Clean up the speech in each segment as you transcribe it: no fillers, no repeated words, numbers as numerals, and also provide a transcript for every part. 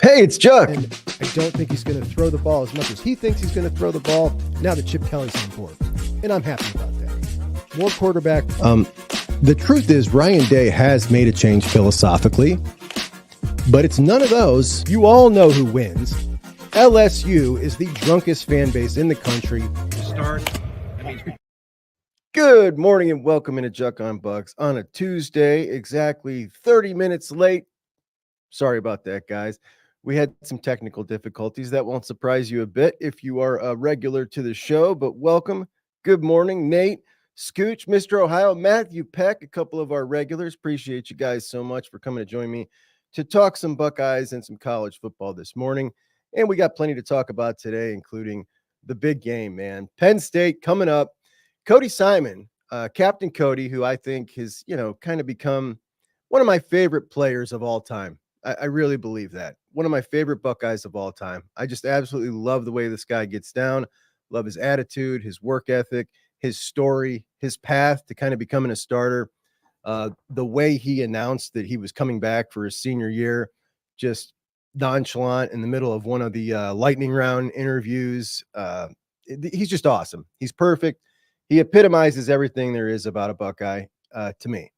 Hey, it's Chuck. And I don't think he's going to throw the ball as much as he thinks he's going to throw the ball now that Chip Kelly's on board. And I'm happy about that. More quarterback. The truth is, Ryan Day has made a change philosophically, but it's none of those. You all know who wins. LSU is the drunkest fan base in the country. Good morning and welcome into Chuck on Bucks on a Tuesday, exactly 30 minutes late. Sorry about that, guys. We had some technical difficulties. That won't surprise you a bit if you are a regular to the show, but welcome. Good morning, Nate, Scooch, Mr. Ohio, Matthew Peck, a couple of our regulars. Appreciate you guys so much for coming to join me to talk some Buckeyes and some college football this morning. And we got plenty to talk about today, including the big game, man. Penn State coming up. Cody Simon, Captain Cody, who I think has, kind of become one of my favorite players of all time. I really believe that. One of my favorite Buckeyes of all time. I just absolutely love the way this guy gets down, love his attitude, his work ethic, his story, his path to kind of becoming a starter. The way he announced that he was coming back for his senior year, just nonchalant in the middle of one of the lightning round interviews. He's just awesome. He's perfect. He epitomizes everything there is about a Buckeye to me.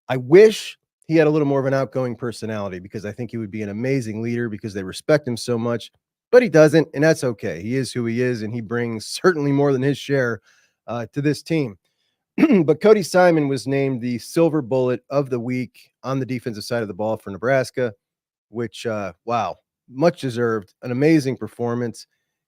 I wish he had a little more of an outgoing personality because I think he would be an amazing leader because they respect him so much, but he doesn't, and that's okay. He is who he is, and he brings certainly more than his share to this team. But Cody Simon was named the Silver Bullet of the week on the defensive side of the ball for Nebraska, which, wow, much deserved, an amazing performance.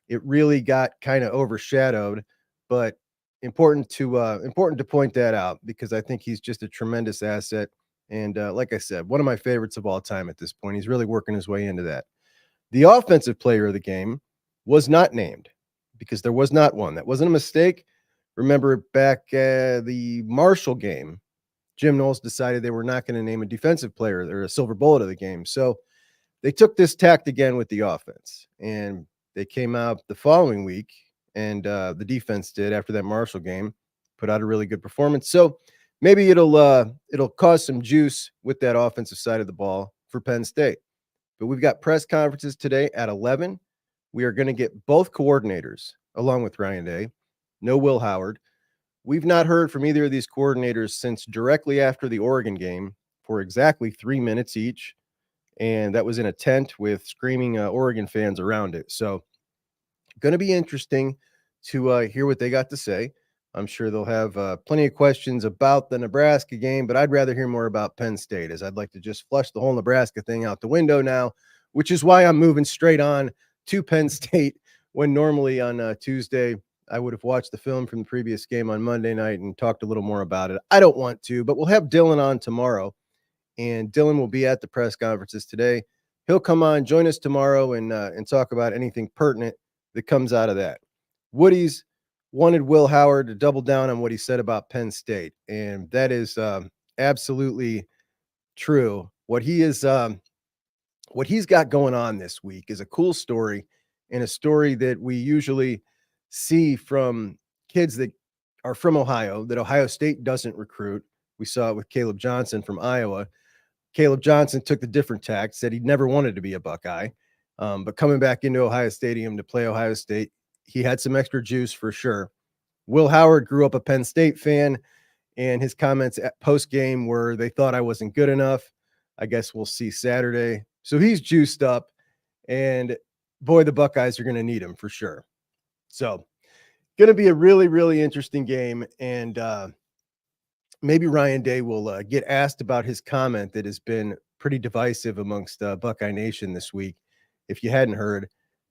It really got kind of overshadowed, but important to point that out because I think he's just a tremendous asset. And like I said, one of my favorites of all time at this point. He's really working his way into that. The offensive player of the game was not named because there was not one. That wasn't a mistake. Remember back the Marshall game, Jim Knowles decided they were not going to name a defensive player or a silver bullet of the game. So they took this tact again with the offense. And they came out the following week, and the defense did after that Marshall game, put out a really good performance. So maybe it'll cause some juice with that offensive side of the ball for Penn State. But we've got press conferences today at 11. We are going to get both coordinators along with Ryan Day. No Will Howard. We've not heard from either of these coordinators since directly after the Oregon game for exactly 3 minutes each. And that was in a tent with screaming Oregon fans around it. So going to be interesting to hear what they got to say. I'm sure they'll have plenty of questions about the Nebraska game, but I'd rather hear more about Penn State, as I'd like to just flush the whole Nebraska thing out the window now, which is why I'm moving straight on to Penn State when normally on Tuesday I would have watched the film from the previous game on Monday night and talked a little more about it. I don't want to, but we'll have Dylan on tomorrow, and Dylan will be at the press conferences today. He'll come on, join us tomorrow, and talk about anything pertinent that comes out of that. Woody's wanted Will Howard to double down on what he said about Penn State, and that is absolutely true. What he's got going on this week is a cool story, and a story that we usually see from kids that are from Ohio, that Ohio State doesn't recruit. We saw it with Caleb Johnson from Iowa. Caleb Johnson took the different tack, said he never wanted to be a Buckeye, but coming back into Ohio Stadium to play Ohio State, he had some extra juice for sure. Will Howard grew up a Penn State fan, and his comments at post-game were they thought I wasn't good enough. I guess we'll see Saturday. So he's juiced up, and boy, the Buckeyes are going to need him for sure. So going to be a really, really interesting game, and maybe Ryan Day will get asked about his comment that has been pretty divisive amongst Buckeye Nation this week. If you hadn't heard,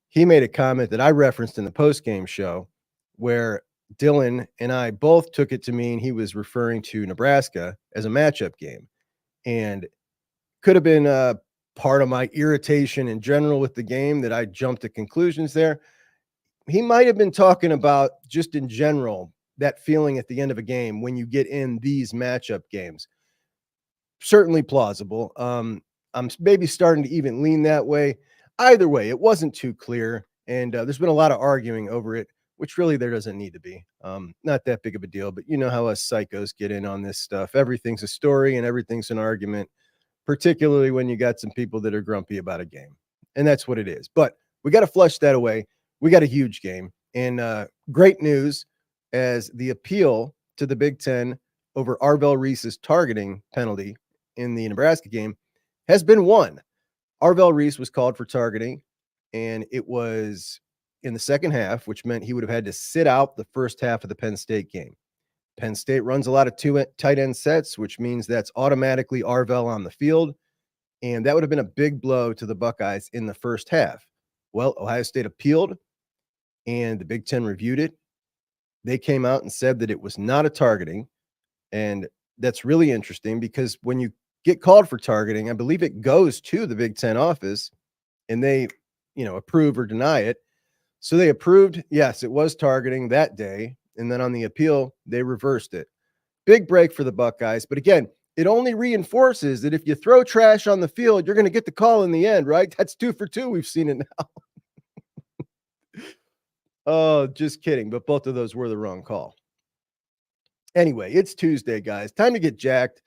he made a comment that I referenced in the post-game show where Dylan and I both took it to mean he was referring to Nebraska as a matchup game, and could have been part of my irritation in general with the game that I jumped to conclusions there. He might have been talking about just in general that feeling at the end of a game when you get in these matchup games. Certainly plausible. I'm maybe starting to even lean that way. Either way, it wasn't too clear, and there's been a lot of arguing over it, which really there doesn't need to be. Not that big of a deal, but you know how us psychos get in on this stuff. Everything's a story and everything's an argument, particularly when you got some people that are grumpy about a game. And that's what it is. But we got to flush that away. We got a huge game. And great news, as the appeal to the Big Ten over Arvell Reese's targeting penalty in the Nebraska game has been won. Arvell Reese was called for targeting, and it was in the second half, which meant he would have had to sit out the first half of the Penn State game. Penn State runs a lot of two tight end sets, which means that's automatically Arvell on the field. And that would have been a big blow to the Buckeyes in the first half. Well, Ohio State appealed, and the Big Ten reviewed it. They came out and said that it was not a targeting. And that's really interesting because when you get called for targeting, I believe it goes to the Big Ten office and they, approve or deny it. So they approved, yes, it was targeting that day. And then on the appeal, they reversed it. Big break for the Buckeyes. But again, it only reinforces that if you throw trash on the field, you're going to get the call in the end, right? That's 2 for 2. We've seen it now. Oh, just kidding. But both of those were the wrong call. Anyway, it's Tuesday, guys. Time to get jacked.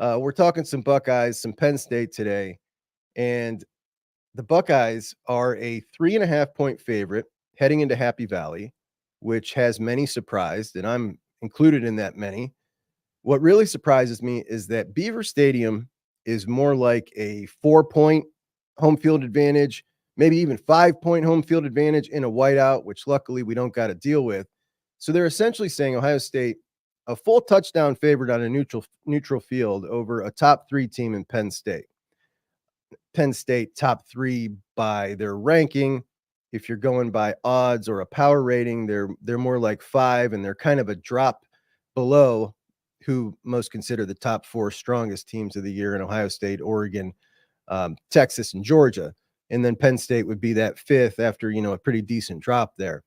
We're talking some Buckeyes, some Penn State today. And the Buckeyes are a 3.5-point favorite heading into Happy Valley, which has many surprised, and I'm included in that many. What really surprises me is that Beaver Stadium is more like a 4-point home field advantage, maybe even 5-point home field advantage in a whiteout, which luckily we don't got to deal with. So they're essentially saying Ohio State a full touchdown favorite on a neutral field over a top 3 team in Penn State. Penn State top 3 by their ranking. If you're going by odds or a power rating, they're more like 5, and they're kind of a drop below who most consider the top 4 strongest teams of the year in Ohio State, Oregon, Texas, and Georgia. And then Penn State would be that 5th after, a pretty decent drop there.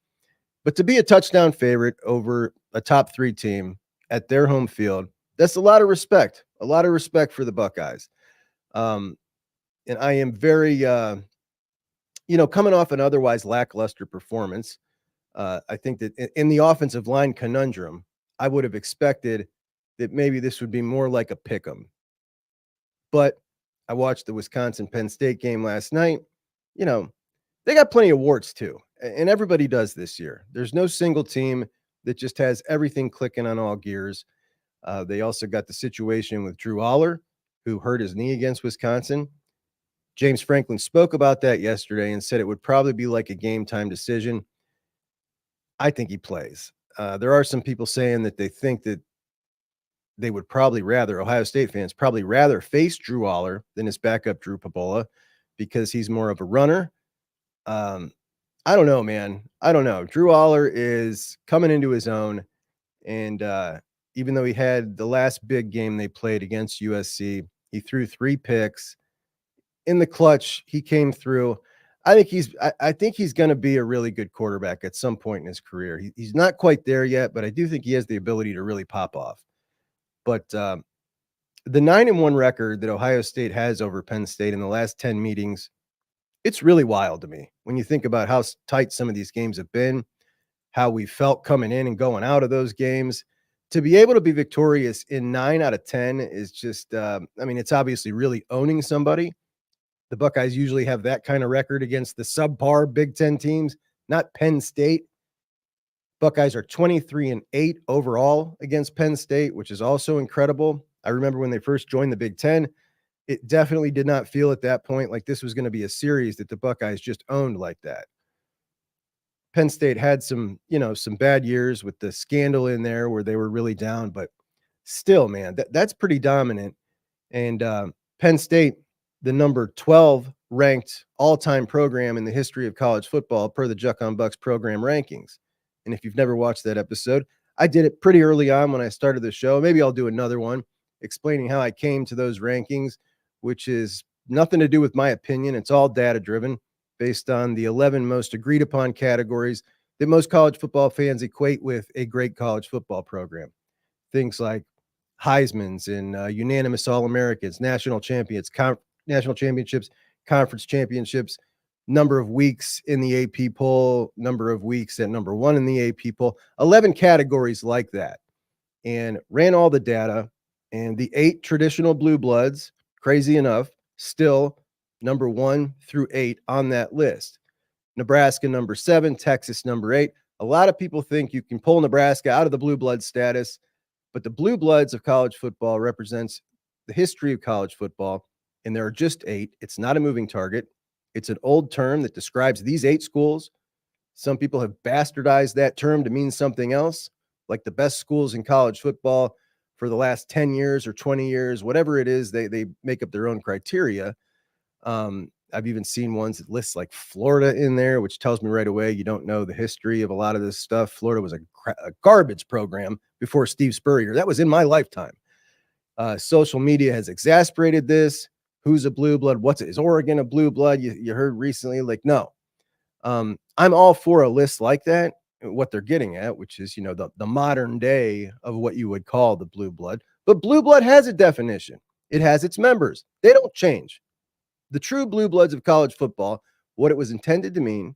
But to be a touchdown favorite over a top 3 team at their home field, that's a lot of respect for the Buckeyes. And I am very, coming off an otherwise lackluster performance, I think that in the offensive line conundrum, I would have expected that maybe this would be more like a pick 'em. But I watched the Wisconsin-Penn State game last night. They got plenty of warts too, and everybody does this year. There's no single team that just has everything clicking on all gears. They also got the situation with Drew Aller, who hurt his knee against Wisconsin. James Franklin spoke about that yesterday and said it would probably be like a game time decision. I think he plays. There are some people saying that they think that they would probably rather, Ohio State fans probably rather face Drew Aller than his backup Drew Pabola because he's more of a runner. I don't know, man. I don't know. Drew Aller is coming into his own. And even though he had the last big game they played against USC, he threw 3 picks. In the clutch, he came through. I think he's going to be a really good quarterback at some point in his career. He's not quite there yet, but I do think he has the ability to really pop off. But the 9-1 record that Ohio State has over Penn State in the last 10 meetings, it's really wild to me when you think about how tight some of these games have been, how we felt coming in and going out of those games. To be able to be victorious in 9 out of 10 is just, it's obviously really owning somebody. The Buckeyes usually have that kind of record against the subpar Big Ten teams, not Penn State. Buckeyes are 23-8 overall against Penn State, which is also incredible. I remember when they first joined the Big Ten, it definitely did not feel at that point like this was going to be a series that the Buckeyes just owned like that. Penn State had some bad years with the scandal in there where they were really down, but still, man, that's pretty dominant. And Penn State, the number 12 ranked all-time program in the history of college football per the Juck on Bucks program rankings. And if you've never watched that episode, I did it pretty early on when I started the show. Maybe I'll do another one explaining how I came to those rankings, which is nothing to do with my opinion. It's all data-driven based on the 11 most agreed upon categories that most college football fans equate with a great college football program. Things like Heisman's and unanimous All-Americans, national championships, conference championships, number of weeks in the AP poll, number of weeks at number 1 in the AP poll, 11 categories like that, and ran all the data. And the 8 traditional blue bloods, crazy enough, still number 1 through 8 on that list. Nebraska number 7, Texas number 8. A lot of people think you can pull Nebraska out of the blue blood status, but the blue bloods of college football represents the history of college football, and there are just 8. It's not a moving target. It's an old term that describes these 8 schools. Some people have bastardized that term to mean something else, like the best schools in college football for the last 10 years or 20 years, whatever it is, they make up their own criteria. I've even seen ones that list like Florida in there, which tells me right away you don't know the history of a lot of this stuff. Florida was a garbage program before Steve Spurrier. That was in my lifetime. Social media has exasperated this. Who's a blue blood? Is Oregon a blue blood? You heard recently, like, no. I'm all for a list like that, what they're getting at, which is, the modern day of what you would call the blue blood. But blue blood has a definition. It has its members. They don't change. The true blue bloods of college football, what it was intended to mean,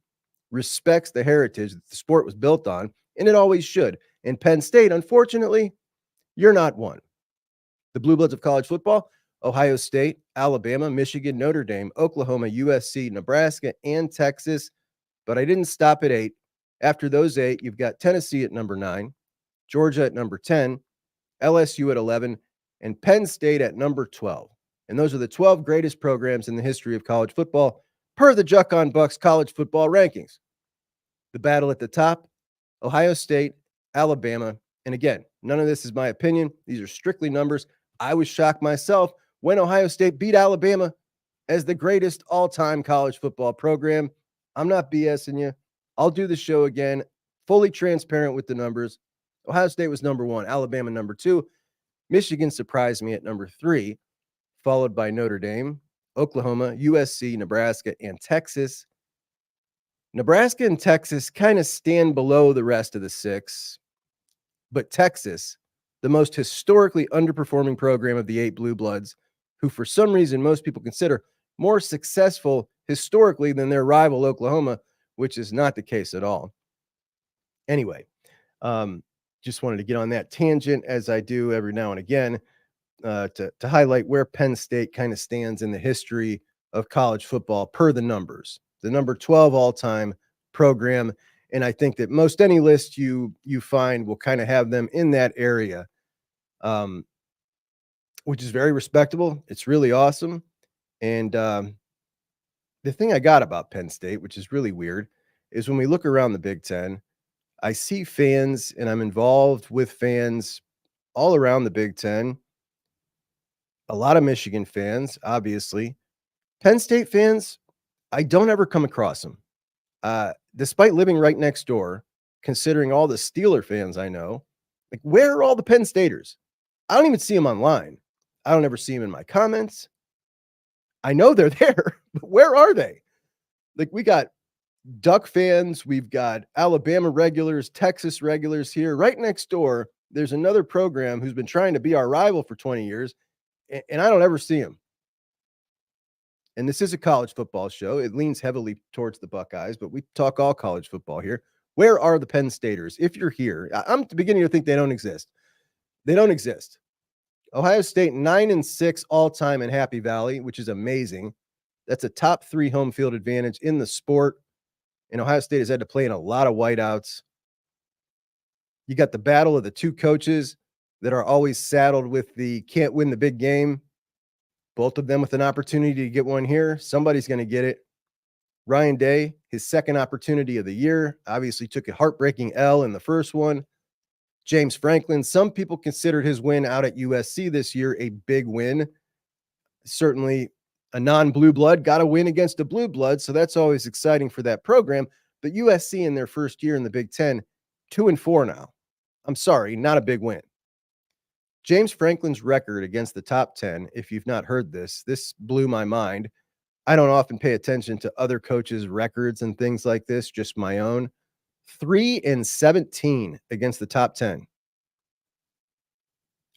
respects the heritage that the sport was built on, and it always should. In Penn State, unfortunately, you're not one. The blue bloods of college football: Ohio State, Alabama, Michigan, Notre Dame, Oklahoma, USC, Nebraska, and Texas. But I didn't stop at 8. After those 8, you've got Tennessee at number 9, Georgia at number 10, LSU at 11, and Penn State at number 12. And those are the 12 greatest programs in the history of college football, per the Juck on Bucks college football rankings. The battle at the top: Ohio State, Alabama. And again, none of this is my opinion. These are strictly numbers. I was shocked myself when Ohio State beat Alabama as the greatest all-time college football program. I'm not BSing you. I'll do the show again, fully transparent with the numbers. Ohio State was number 1, Alabama number 2. Michigan surprised me at number 3, followed by Notre Dame, Oklahoma, USC, Nebraska, and Texas. Nebraska and Texas kind of stand below the rest of the 6, but Texas, the most historically underperforming program of the 8 blue bloods, who for some reason most people consider more successful historically than their rival Oklahoma, which is not the case at all. Anyway, just wanted to get on that tangent, as I do every now and again, to highlight where Penn State kind of stands in the history of college football per the numbers. The number 12 all-time program, and I think that most any list you find will kind of have them in that area, which is very respectable. It's really awesome. And the thing I got about Penn State, which is really weird, is when we look around the Big Ten, I see fans, and I'm involved with fans all around the Big Ten. A lot of Michigan fans, obviously. Penn State fans, I don't ever come across them. Despite living right next door, considering all the Steeler fans I know, like, where are all the Penn Staters? I don't even see them online. I don't ever see them in my comments. I know they're there, but where are they? Like, we got Duck fans, we've got Alabama regulars, Texas regulars here. Right next door, there's another program who's been trying to be our rival for 20 years, and I don't ever see them. And this is a college football show. It leans heavily towards the Buckeyes, but we talk all college football here. Where are the Penn Staters? If you're here, I'm beginning to think they don't exist. They don't exist. Ohio State 9-6 all-time in Happy Valley, which is amazing. That's a top 3 home field advantage in the sport. And Ohio State has had to play in a lot of whiteouts. You got the battle of the 2 coaches that are always saddled with the can't win the big game. Both of them with an opportunity to get one here. Somebody's going to get it. Ryan Day, his second opportunity of the year, obviously took a heartbreaking L in the first one. James Franklin, some people considered his win out at USC this year a big win. Certainly a non-blue blood got a win against a blue blood, so that's always exciting for that program. But USC in their first year in the Big Ten, 2-4 now. I'm sorry, not a big win. James Franklin's record against the top 10, if you've not heard this blew my mind. I don't often pay attention to other coaches' records and things like this, just my own. 3-17 against the top 10.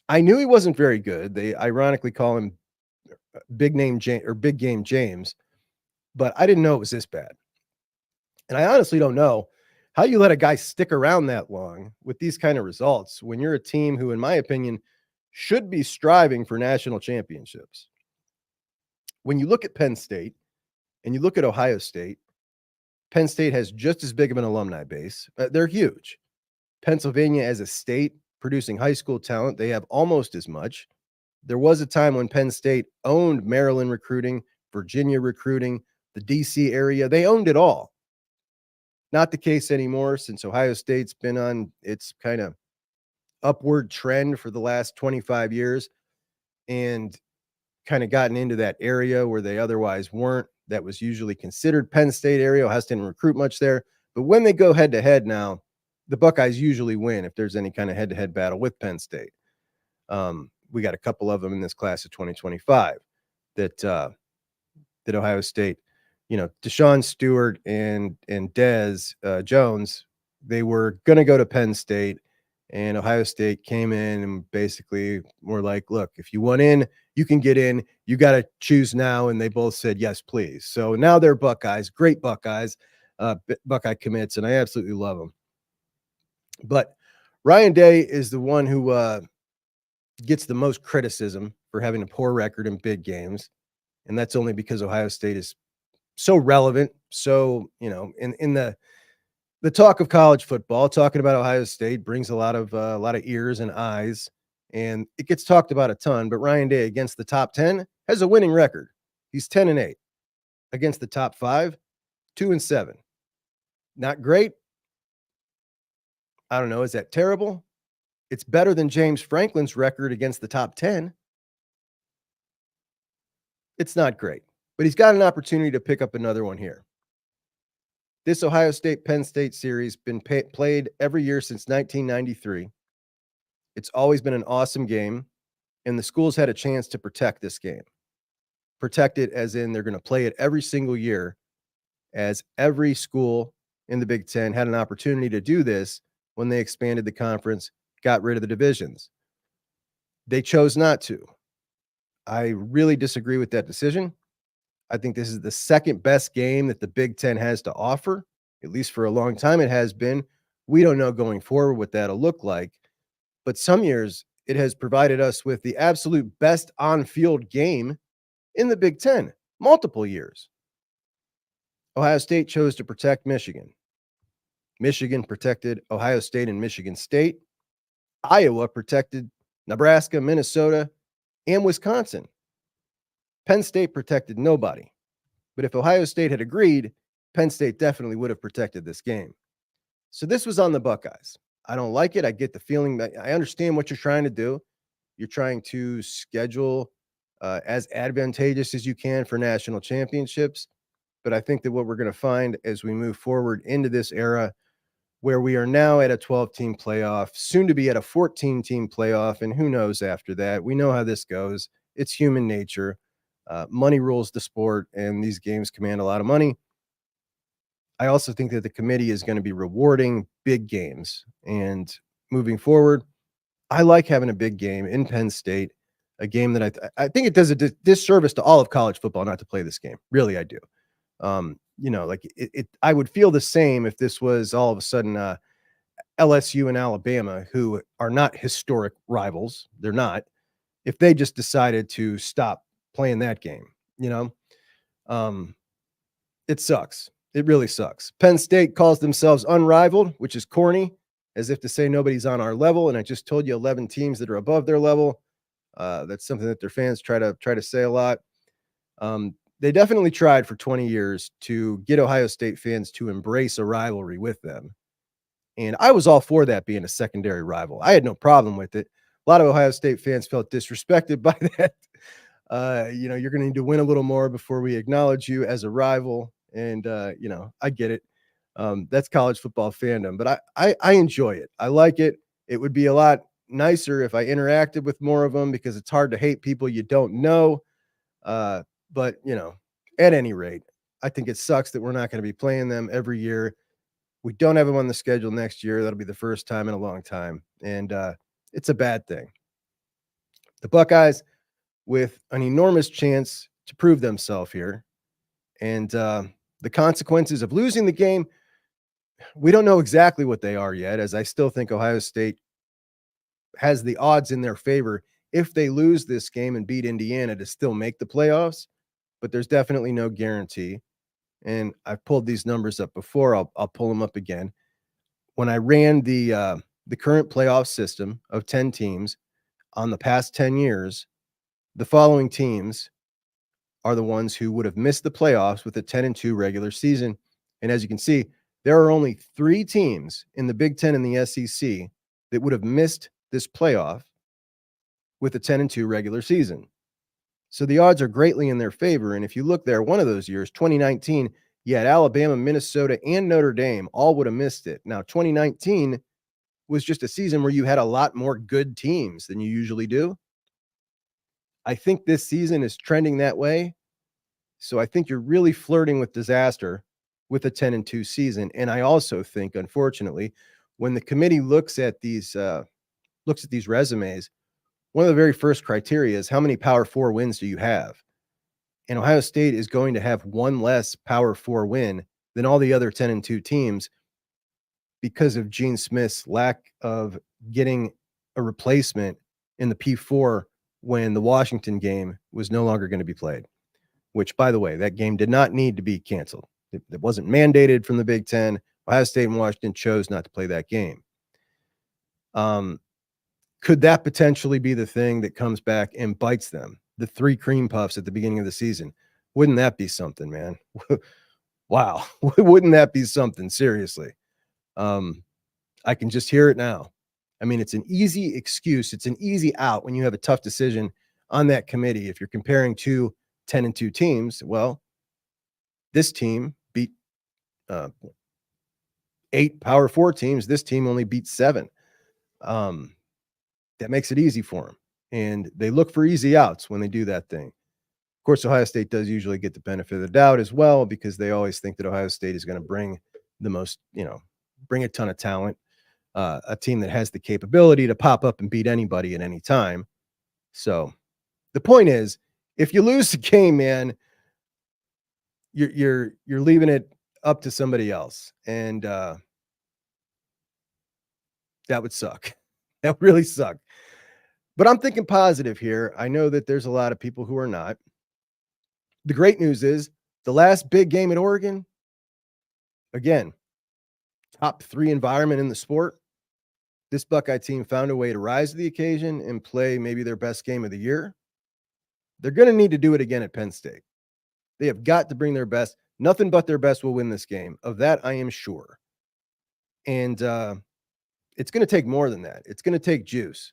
I knew he wasn't very good. They ironically call him Big Game James, but I didn't know it was this bad. And I honestly don't know how you let a guy stick around that long with these kind of results when you're a team who, in my opinion, should be striving for national championships. When you look at Penn State and you look at Ohio State, Penn State has just as big of an alumni base. They're huge. Pennsylvania as a state producing high school talent, they have almost as much. There was a time when Penn State owned Maryland recruiting, Virginia recruiting, the DC area. They owned it all. Not the case anymore since Ohio State's been on its kind of upward trend for the last 25 years and kind of gotten into that area where they otherwise weren't. That was usually considered Penn State area. Ohio State didn't recruit much there. But when they go head to head now, the Buckeyes usually win if there's any kind of head to head battle with Penn State. We got a couple of them in this class of 2025 that Ohio State, Deshaun Stewart and Dez Jones, they were going to go to Penn State, and Ohio State came in and basically were like, look, if you want in, you can get in. You got to choose now. And they both said, yes, please. So now they're Buckeyes, great Buckeyes, Buckeye commits, and I absolutely love them. But Ryan Day is the one who gets the most criticism for having a poor record in big games. And that's only because Ohio State is so relevant. So, in the talk of college football, talking about Ohio State brings a lot of ears and eyes, and it gets talked about a ton. But Ryan Day against the top 10 has a winning record. He's 10-8 against the top 5, 2-7. Not great. I don't know. Is that terrible? It's better than James Franklin's record against the top 10. It's not great, but he's got an opportunity to pick up another one here. This Ohio State-Penn State series been played every year since 1993. It's always been an awesome game, and the schools had a chance to protect this game. Protect it as in they're going to play it every single year, as every school in the Big Ten had an opportunity to do this when they expanded the conference, got rid of the divisions. They chose not to. I really disagree with that decision. I think this is the second best game that the Big Ten has to offer, at least for a long time it has been. We don't know going forward what that'll look like, but some years it has provided us with the absolute best on-field game in the Big Ten, multiple years. Ohio State chose to protect Michigan. Michigan protected Ohio State and Michigan State. Iowa protected Nebraska, Minnesota, and Wisconsin. Penn State protected nobody. But if Ohio State had agreed, Penn State definitely would have protected this game. So this was on the Buckeyes. I don't like it. I get the feeling that I understand what you're trying to do. You're trying to schedule as advantageous as you can for national championships. But I think that what we're going to find as we move forward into this era where we are now at a 12-team playoff, soon to be at a 14-team playoff, and who knows after that. We know how this goes. It's human nature. Money rules the sport, and these games command a lot of money. I also think that the committee is going to be rewarding big games. And moving forward, I like having a big game in Penn State, a game that I think it does a disservice to all of college football not to play this game. Really, I do. I would feel the same if this was all of a sudden LSU and Alabama, who are not historic rivals. They're not. If they just decided to stop playing that game, it sucks. It really sucks. Penn State calls themselves unrivaled, which is corny, as if to say nobody's on our level. And I just told you 11 teams that are above their level. That's something that their fans try to say a lot. They definitely tried for 20 years to get Ohio State fans to embrace a rivalry with them. And I was all for that being a secondary rival. I had no problem with it. A lot of Ohio State fans felt disrespected by that. You're going to need to win a little more before we acknowledge you as a rival. And, I get it. That's college football fandom, but I enjoy it. I like it. It would be a lot nicer if I interacted with more of them because it's hard to hate people you don't know. But, at any rate, I think it sucks that we're not going to be playing them every year. We don't have them on the schedule next year. That'll be the first time in a long time. And it's a bad thing. The Buckeyes with an enormous chance to prove themselves here. And the consequences of losing the game, we don't know exactly what they are yet, as I still think Ohio State has the odds in their favor if they lose this game and beat Indiana to still make the playoffs. but there's definitely no guarantee. And I've pulled these numbers up before. I'll pull them up again. When I ran the current playoff system of 10 teams on the past 10 years, the following teams are the ones who would have missed the playoffs with a 10-2 regular season. And as you can see, there are only 3 teams in the Big Ten and the SEC that would have missed this playoff with a 10-2 regular season. So the odds are greatly in their favor. And if you look there, one of those years, 2019, you had Alabama, Minnesota, and Notre Dame all would have missed it. Now, 2019 was just a season where you had a lot more good teams than you usually do. I think this season is trending that way. So I think you're really flirting with disaster with a 10-2 season. And I also think, unfortunately, when the committee looks at these resumes, one of the very first criteria is how many Power 4 wins do you have? And Ohio State is going to have one less Power 4 win than all the other 10-2 teams because of Gene Smith's lack of getting a replacement in the P4 when the Washington game was no longer going to be played, which, by the way, that game did not need to be canceled. It wasn't mandated from the Big Ten. Ohio State and Washington chose not to play that game. Could that potentially be the thing that comes back and bites them? The 3 cream puffs at the beginning of the season. Wouldn't that be something, man? Wow. Wouldn't that be something? Seriously. I can just hear it now. I mean, it's an easy excuse. It's an easy out when you have a tough decision on that committee. If you're comparing 2 10-2 teams, well, this team beat 8 Power 4 teams. This team only beat 7. That makes it easy for them. And they look for easy outs when they do that thing. Of course, Ohio State does usually get the benefit of the doubt as well, because they always think that Ohio State is going to bring the most, bring a ton of talent, a team that has the capability to pop up and beat anybody at any time. So the point is, if you lose the game, man, you're leaving it up to somebody else. And that would suck. That would really suck. But I'm thinking positive here. I know that there's a lot of people who are not. The great news is the last big game at Oregon, again, top 3 environment in the sport. This Buckeye team found a way to rise to the occasion and play maybe their best game of the year. They're going to need to do it again at Penn State. They have got to bring their best. Nothing but their best will win this game. Of that, I am sure. And it's going to take more than that. It's going to take juice.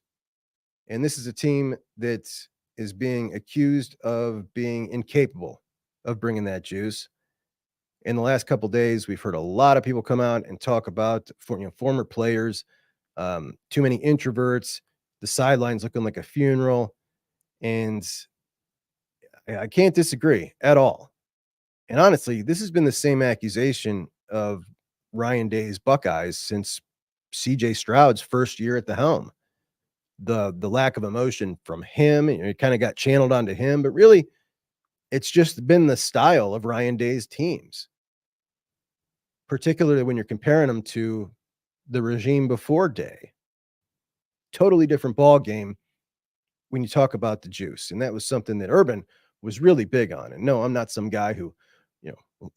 And this is a team that is being accused of being incapable of bringing that juice. In the last couple of days, we've heard a lot of people come out and talk about former players, too many introverts, the sidelines looking like a funeral. And I can't disagree at all. And honestly, this has been the same accusation of Ryan Day's Buckeyes since CJ Stroud's first year at the helm. The lack of emotion from him, it kind of got channeled onto him, but really it's just been the style of Ryan Day's teams, particularly when you're comparing them to the regime before Day. Totally different ball game when you talk about the juice. And that was something that Urban was really big on. And no, I'm not some guy who,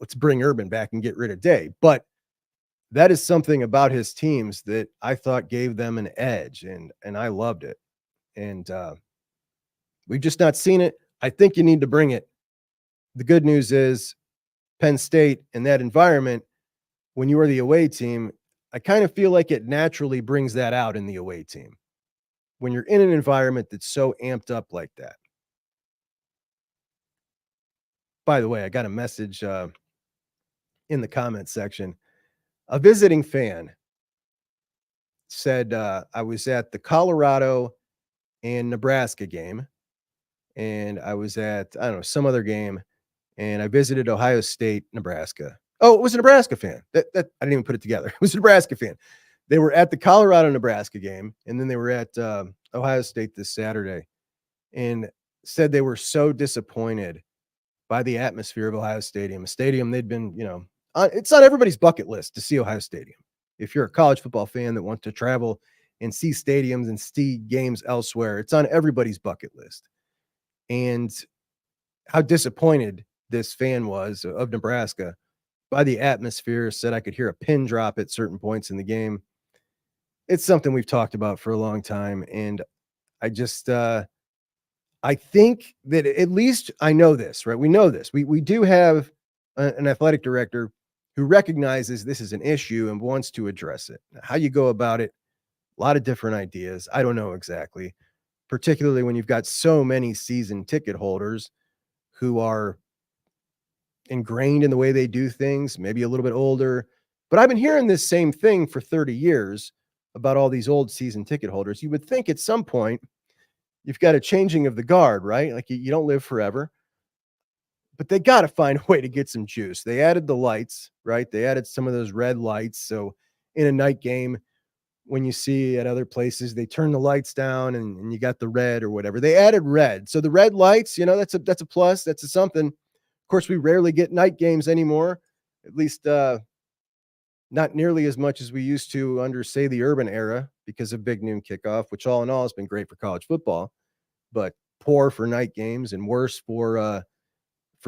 let's bring Urban back and get rid of Day, but that is something about his teams that I thought gave them an edge, and I loved it. And we've just not seen it. I think you need to bring it. The good news is Penn State in that environment, when you are the away team, I kind of feel like it naturally brings that out in the away team when you're in an environment that's so amped up like that. By the way, I got a message in the comment section. A visiting fan said I was at the Colorado and Nebraska game, and I was at, I don't know, some other game, and I visited Ohio State, Nebraska. Oh, it was a Nebraska fan. That I didn't even put it together. It was a Nebraska fan. They were at the Colorado Nebraska game, and then they were at Ohio State this Saturday, and said they were so disappointed by the atmosphere of Ohio Stadium, a stadium they'd been, it's on everybody's bucket list to see Ohio Stadium. If you're a college football fan that wants to travel and see stadiums and see games elsewhere, it's on everybody's bucket list. And how disappointed this fan was of Nebraska by the atmosphere, said I could hear a pin drop at certain points in the game. It's something we've talked about for a long time, and I just I think that at least I know this, right? We know this. We do have an athletic director who recognizes this is an issue and wants to address it. How you go about it, a lot of different ideas. I don't know exactly, particularly when you've got so many season ticket holders who are ingrained in the way they do things, maybe a little bit older. But I've been hearing this same thing for 30 years about all these old season ticket holders. You would think at some point you've got a changing of the guard, right? Like you don't live forever, but they got to find a way to get some juice. They added the lights, right? They added some of those red lights. So in a night game, when you see at other places, they turn the lights down and you got the red or whatever. They added red. So the red lights, that's a plus. That's a something. Of course, we rarely get night games anymore, at least not nearly as much as we used to under, say, the Urban era because of Big Noon Kickoff, which all in all has been great for college football, but poor for night games and worse for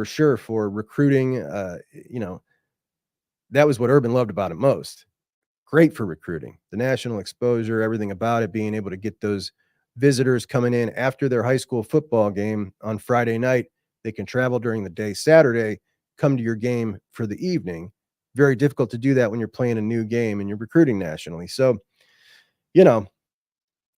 sure for recruiting. That was what Urban loved about it most. Great for recruiting, the national exposure, everything about it, being able to get those visitors coming in after their high school football game on Friday night. They can travel during the day Saturday, come to your game for the evening. Very difficult to do that when you're playing a new game and you're recruiting nationally. So,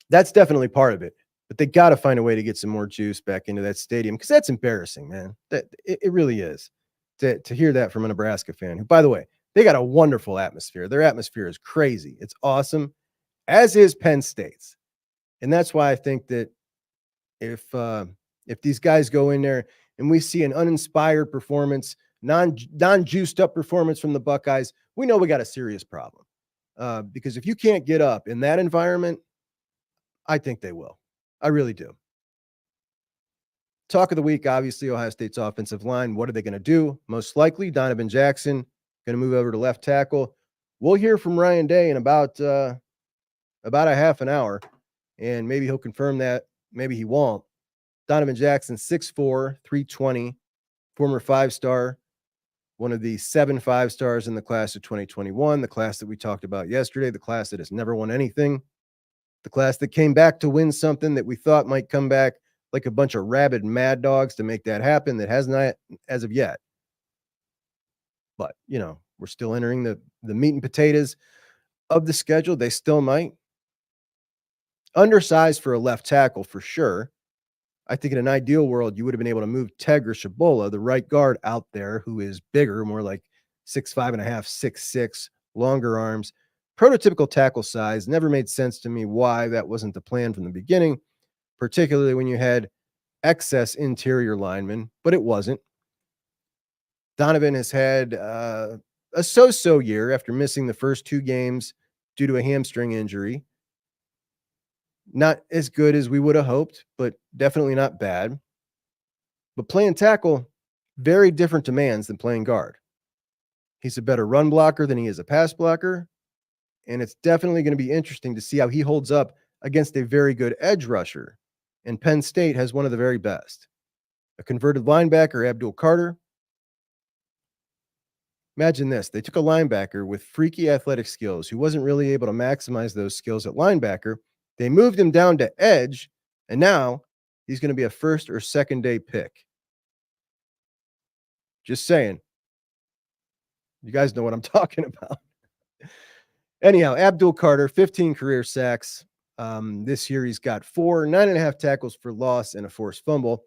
that's definitely part of it. But they got to find a way to get some more juice back into that stadium because that's embarrassing, man. That it really is to hear that from a Nebraska fan who, by the way, they got a wonderful atmosphere. Their atmosphere is crazy. It's awesome, as is Penn State's. And that's why I think that if these guys go in there and we see an uninspired performance, non-juiced up performance from the Buckeyes, we know we got a serious problem. Because if you can't get up in that environment, I think they will. I really do. Talk of the week, obviously, Ohio State's offensive line. What are they going to do? Most likely, Donovan Jackson going to move over to left tackle. We'll hear from Ryan Day in about a half an hour, and maybe he'll confirm that. Maybe he won't. Donovan Jackson, 6'4", 320, former five-star, one of the 7 5-stars in the class of 2021, the class that we talked about yesterday, the class that has never won anything, the class that came back to win something that we thought might come back like a bunch of rabid mad dogs to make that happen, that has not as of yet. But, we're still entering the meat and potatoes of the schedule. They still might. Undersized for a left tackle for sure. I think in an ideal world, you would have been able to move Tegra Shabola, the right guard, out there, who is bigger, more like 6'5.5", 6'6", longer arms. Prototypical tackle size. Never made sense to me why that wasn't the plan from the beginning, particularly when you had excess interior linemen, but it wasn't. Donovan has had a so-so year after missing the first 2 games due to a hamstring injury. Not as good as we would have hoped, but definitely not bad. But playing tackle, very different demands than playing guard. He's a better run blocker than he is a pass blocker, and it's definitely going to be interesting to see how he holds up against a very good edge rusher. And Penn State has one of the very best. A converted linebacker, Abdul Carter. Imagine this. They took a linebacker with freaky athletic skills who wasn't really able to maximize those skills at linebacker. They moved him down to edge, and now he's going to be a first or second day pick. Just saying. You guys know what I'm talking about. Anyhow, Abdul Carter, 15 career sacks. This year he's got 4, 9.5 tackles for loss, and a forced fumble.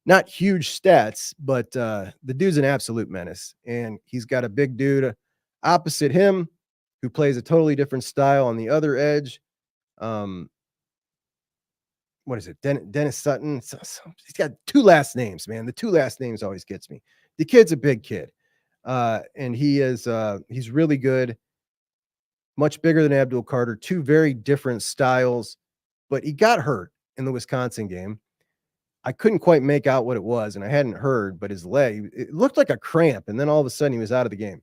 Not huge stats, but the dude's an absolute menace. And he's got a big dude opposite him who plays a totally different style on the other edge. What is it? Dennis Sutton. He's got 2 last names, man. The 2 last names always gets me. The kid's a big kid. And he's really good. Much bigger than Abdul Carter. 2 very different styles, but he got hurt in the Wisconsin game. I couldn't quite make out what it was, and I hadn't heard, but his leg, it looked like a cramp, and then all of a sudden he was out of the game.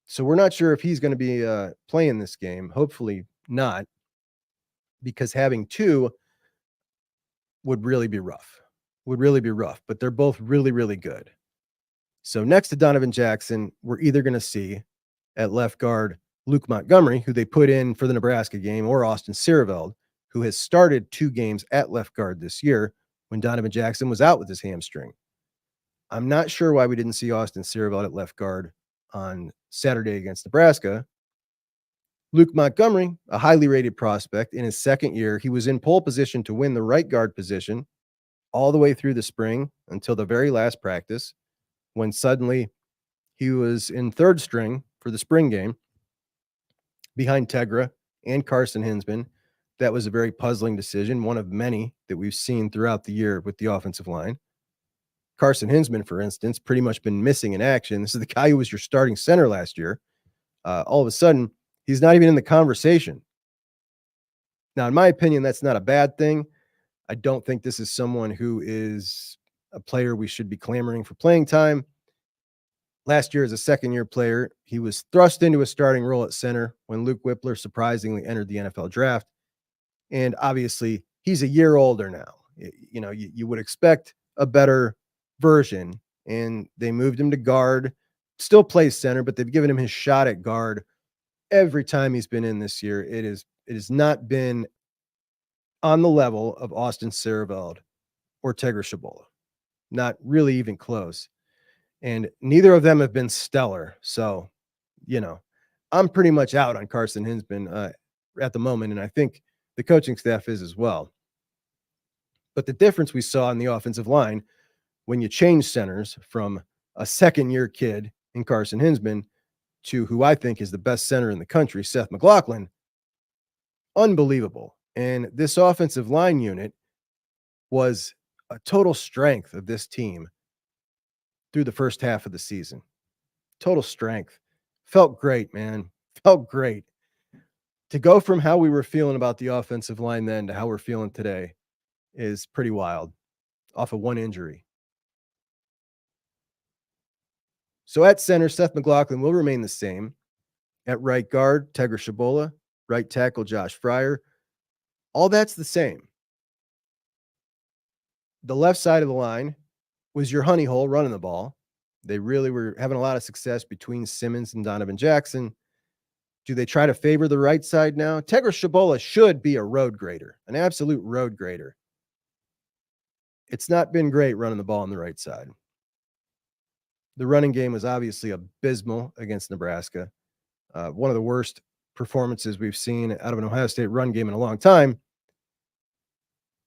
So we're not sure if he's going to be playing this game. Hopefully not, because having 2 would really be rough. would really be rough, but they're both really, really good. So next to Donovan Jackson, we're either going to see at left guard Luke Montgomery, who they put in for the Nebraska game, or Austin Siereveld, who has started 2 games at left guard this year when Donovan Jackson was out with his hamstring. I'm not sure why we didn't see Austin Siereveld at left guard on Saturday against Nebraska. Luke Montgomery, a highly rated prospect in his second year, he was in pole position to win the right guard position all the way through the spring until the very last practice, when suddenly he was in third string for the spring game behind Tegra and Carson Hinsman. That was a very puzzling decision, one of many that we've seen throughout the year with the offensive line. Carson Hinsman, for instance, pretty much been missing in action. This is the guy who was your starting center last year. All of a sudden, he's not even in the conversation. Now, in my opinion, that's not a bad thing. I don't think this is someone who is a player we should be clamoring for playing time. Last year, as a second-year player, he was thrust into a starting role at center when Luke Whippler surprisingly entered the NFL draft. And obviously, he's a year older now. You would expect a better version, and they moved him to guard. Still plays center, but they've given him his shot at guard every time he's been in this year. It has not been on the level of Austin Siereveld or Tegra Shabola. Not really even close. And neither of them have been stellar. So, I'm pretty much out on Carson Hinsman at the moment, and I think the coaching staff is as well. But the difference we saw in the offensive line when you change centers from a second-year kid in Carson Hinsman to who I think is the best center in the country, Seth McLaughlin, unbelievable. And this offensive line unit was a total strength of this team through the first half of the season. Total strength. Felt great, man. Felt great. To go from how we were feeling about the offensive line then to how we're feeling today is pretty wild, off of one injury. So at center, Seth McLaughlin will remain the same. At right guard, Tegra Shabola. Right tackle, Josh Fryer. All that's the same. The left side of the line was your honey hole running the ball. They really were having a lot of success between Simmons and Donovan Jackson. Do they try to favor the right side now? Tegra Shabola should be a road grader, an absolute road grader. It's not been great running the ball on the right side. The running game was obviously abysmal against Nebraska. One of the worst performances we've seen out of an Ohio State run game in a long time.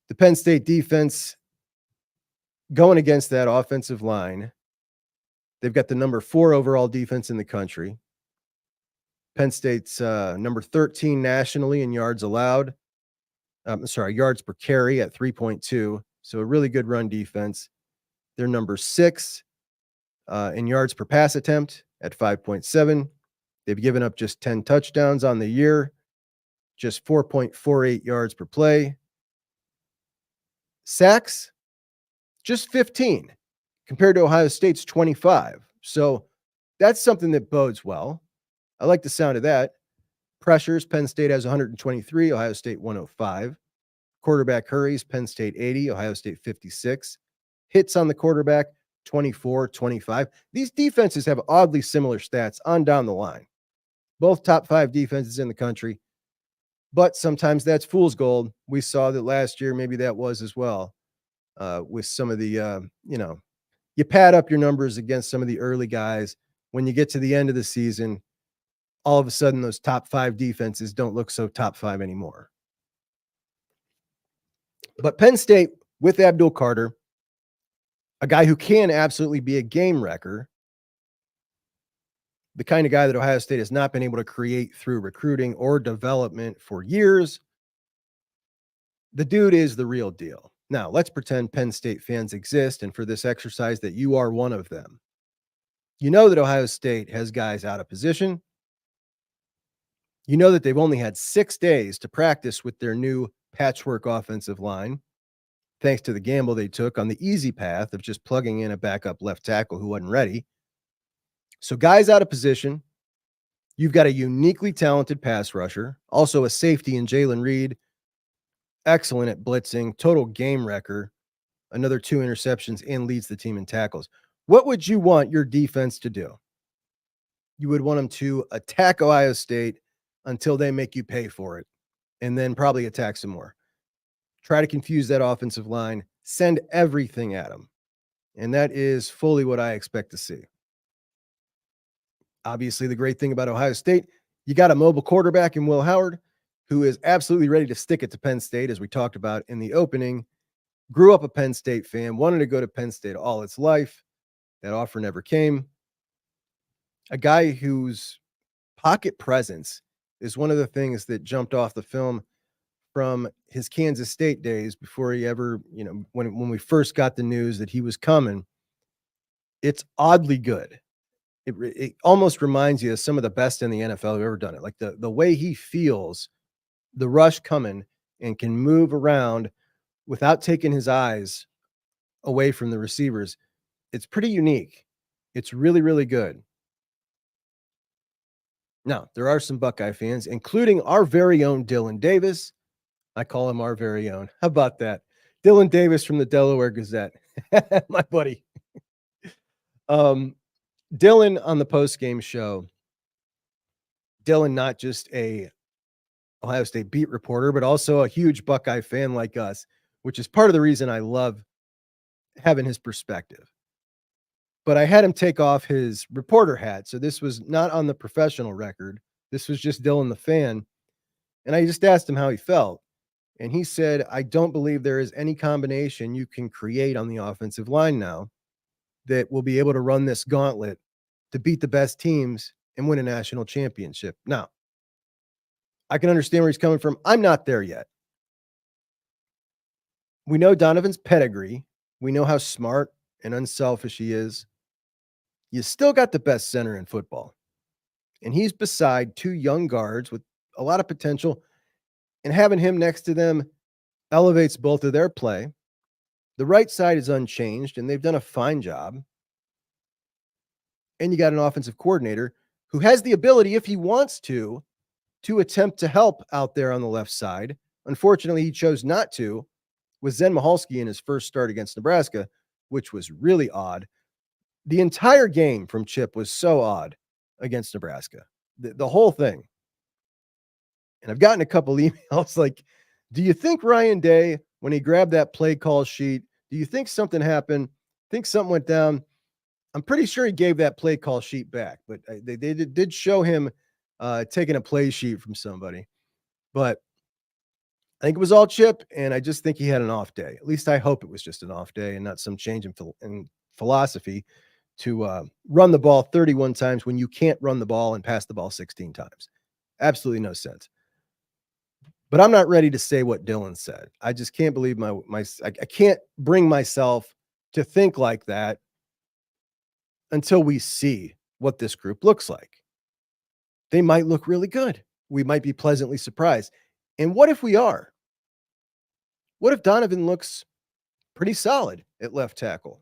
The Penn State defense going against that offensive line, they've got the number 4 overall defense in the country. Penn State's number 13 nationally in yards allowed. Yards per carry at 3.2. So a really good run defense. They're number 6 in yards per pass attempt at 5.7. They've given up just 10 touchdowns on the year, just 4.48 yards per play. Sacks, just 15 compared to Ohio State's 25. So that's something that bodes well. I like the sound of that. Pressures, Penn State has 123, Ohio State 105. Quarterback hurries, Penn State 80, Ohio State 56. Hits on the quarterback, 24, 25. These defenses have oddly similar stats on down the line. Both top 5 defenses in the country, but sometimes that's fool's gold. We saw that last year, maybe that was as well, with some of the, you pad up your numbers against some of the early guys. When you get to the end of the season, all of a sudden those top 5 defenses don't look so top 5 anymore. But Penn State with Abdul Carter, a guy who can absolutely be a game wrecker, the kind of guy that Ohio State has not been able to create through recruiting or development for years. The dude is the real deal. Now, let's pretend Penn State fans exist, and for this exercise that you are one of them. You know that Ohio State has guys out of position. You know that they've only had 6 days to practice with their new patchwork offensive line, thanks to the gamble they took on the easy path of just plugging in a backup left tackle who wasn't ready. So guys out of position. You've got a uniquely talented pass rusher, also a safety in Jalen Reed, excellent at blitzing, total game wrecker. another 2 interceptions, and leads the team in tackles. What would you want your defense to do? You would want them to attack Ohio State until they make you pay for it, and then probably attack some more. Try to confuse that offensive line, send everything at them. And that is fully what I expect to see. Obviously, the great thing about Ohio State, you got a mobile quarterback in Will Howard who is absolutely ready to stick it to Penn State, as we talked about in the opening. Grew up a Penn State fan, wanted to go to Penn State all its life. That offer never came. A guy whose pocket presence is one of the things that jumped off the film from his Kansas State days before he ever, when we first got the news that he was coming. It's oddly good. It almost reminds you of some of the best in the NFL who've ever done it. Like the way he feels the rush coming and can move around without taking his eyes away from the receivers. It's pretty unique. It's really, really good. Now, there are some Buckeye fans, including our very own Dylan Davis. I call him our very own. How about that? Dylan Davis from the Delaware Gazette. My buddy. Dylan on the post-game show. Dylan, not just a Ohio State beat reporter, but also a huge Buckeye fan like us, which is part of the reason I love having his perspective. But I had him take off his reporter hat. So this was not on the professional record. This was just Dylan the fan. And I just asked him how he felt. And he said, I don't believe there is any combination you can create on the offensive line now that will be able to run this gauntlet to beat the best teams and win a national championship. Now, I can understand where he's coming from. I'm not there yet. We know Donovan's pedigree. We know how smart and unselfish he is. You still got the best center in football. And he's beside 2 young guards with a lot of potential. And having him next to them elevates both of their play. The right side is unchanged, and they've done a fine job. And you got an offensive coordinator who has the ability, if he wants to attempt to help out there on the left side. Unfortunately, he chose not to with Zen Mahalski in his first start against Nebraska, which was really odd. The entire game from Chip was so odd against Nebraska, the whole thing. And I've gotten a couple emails like, do you think Ryan Day, when he grabbed that play call sheet, do you think something happened? Think something went down? I'm pretty sure he gave that play call sheet back, but they did show him taking a play sheet from somebody. But I think it was all Chip, and I just think he had an off day. At least I hope it was just an off day and not some change in philosophy to run the ball 31 times when you can't run the ball and pass the ball 16 times. Absolutely no sense. But I'm not ready to say what Dylan said. I just can't believe I can't bring myself to think like that until we see what this group looks like. They might look really good. We might be pleasantly surprised. And what if we are? What if Donovan looks pretty solid at left tackle?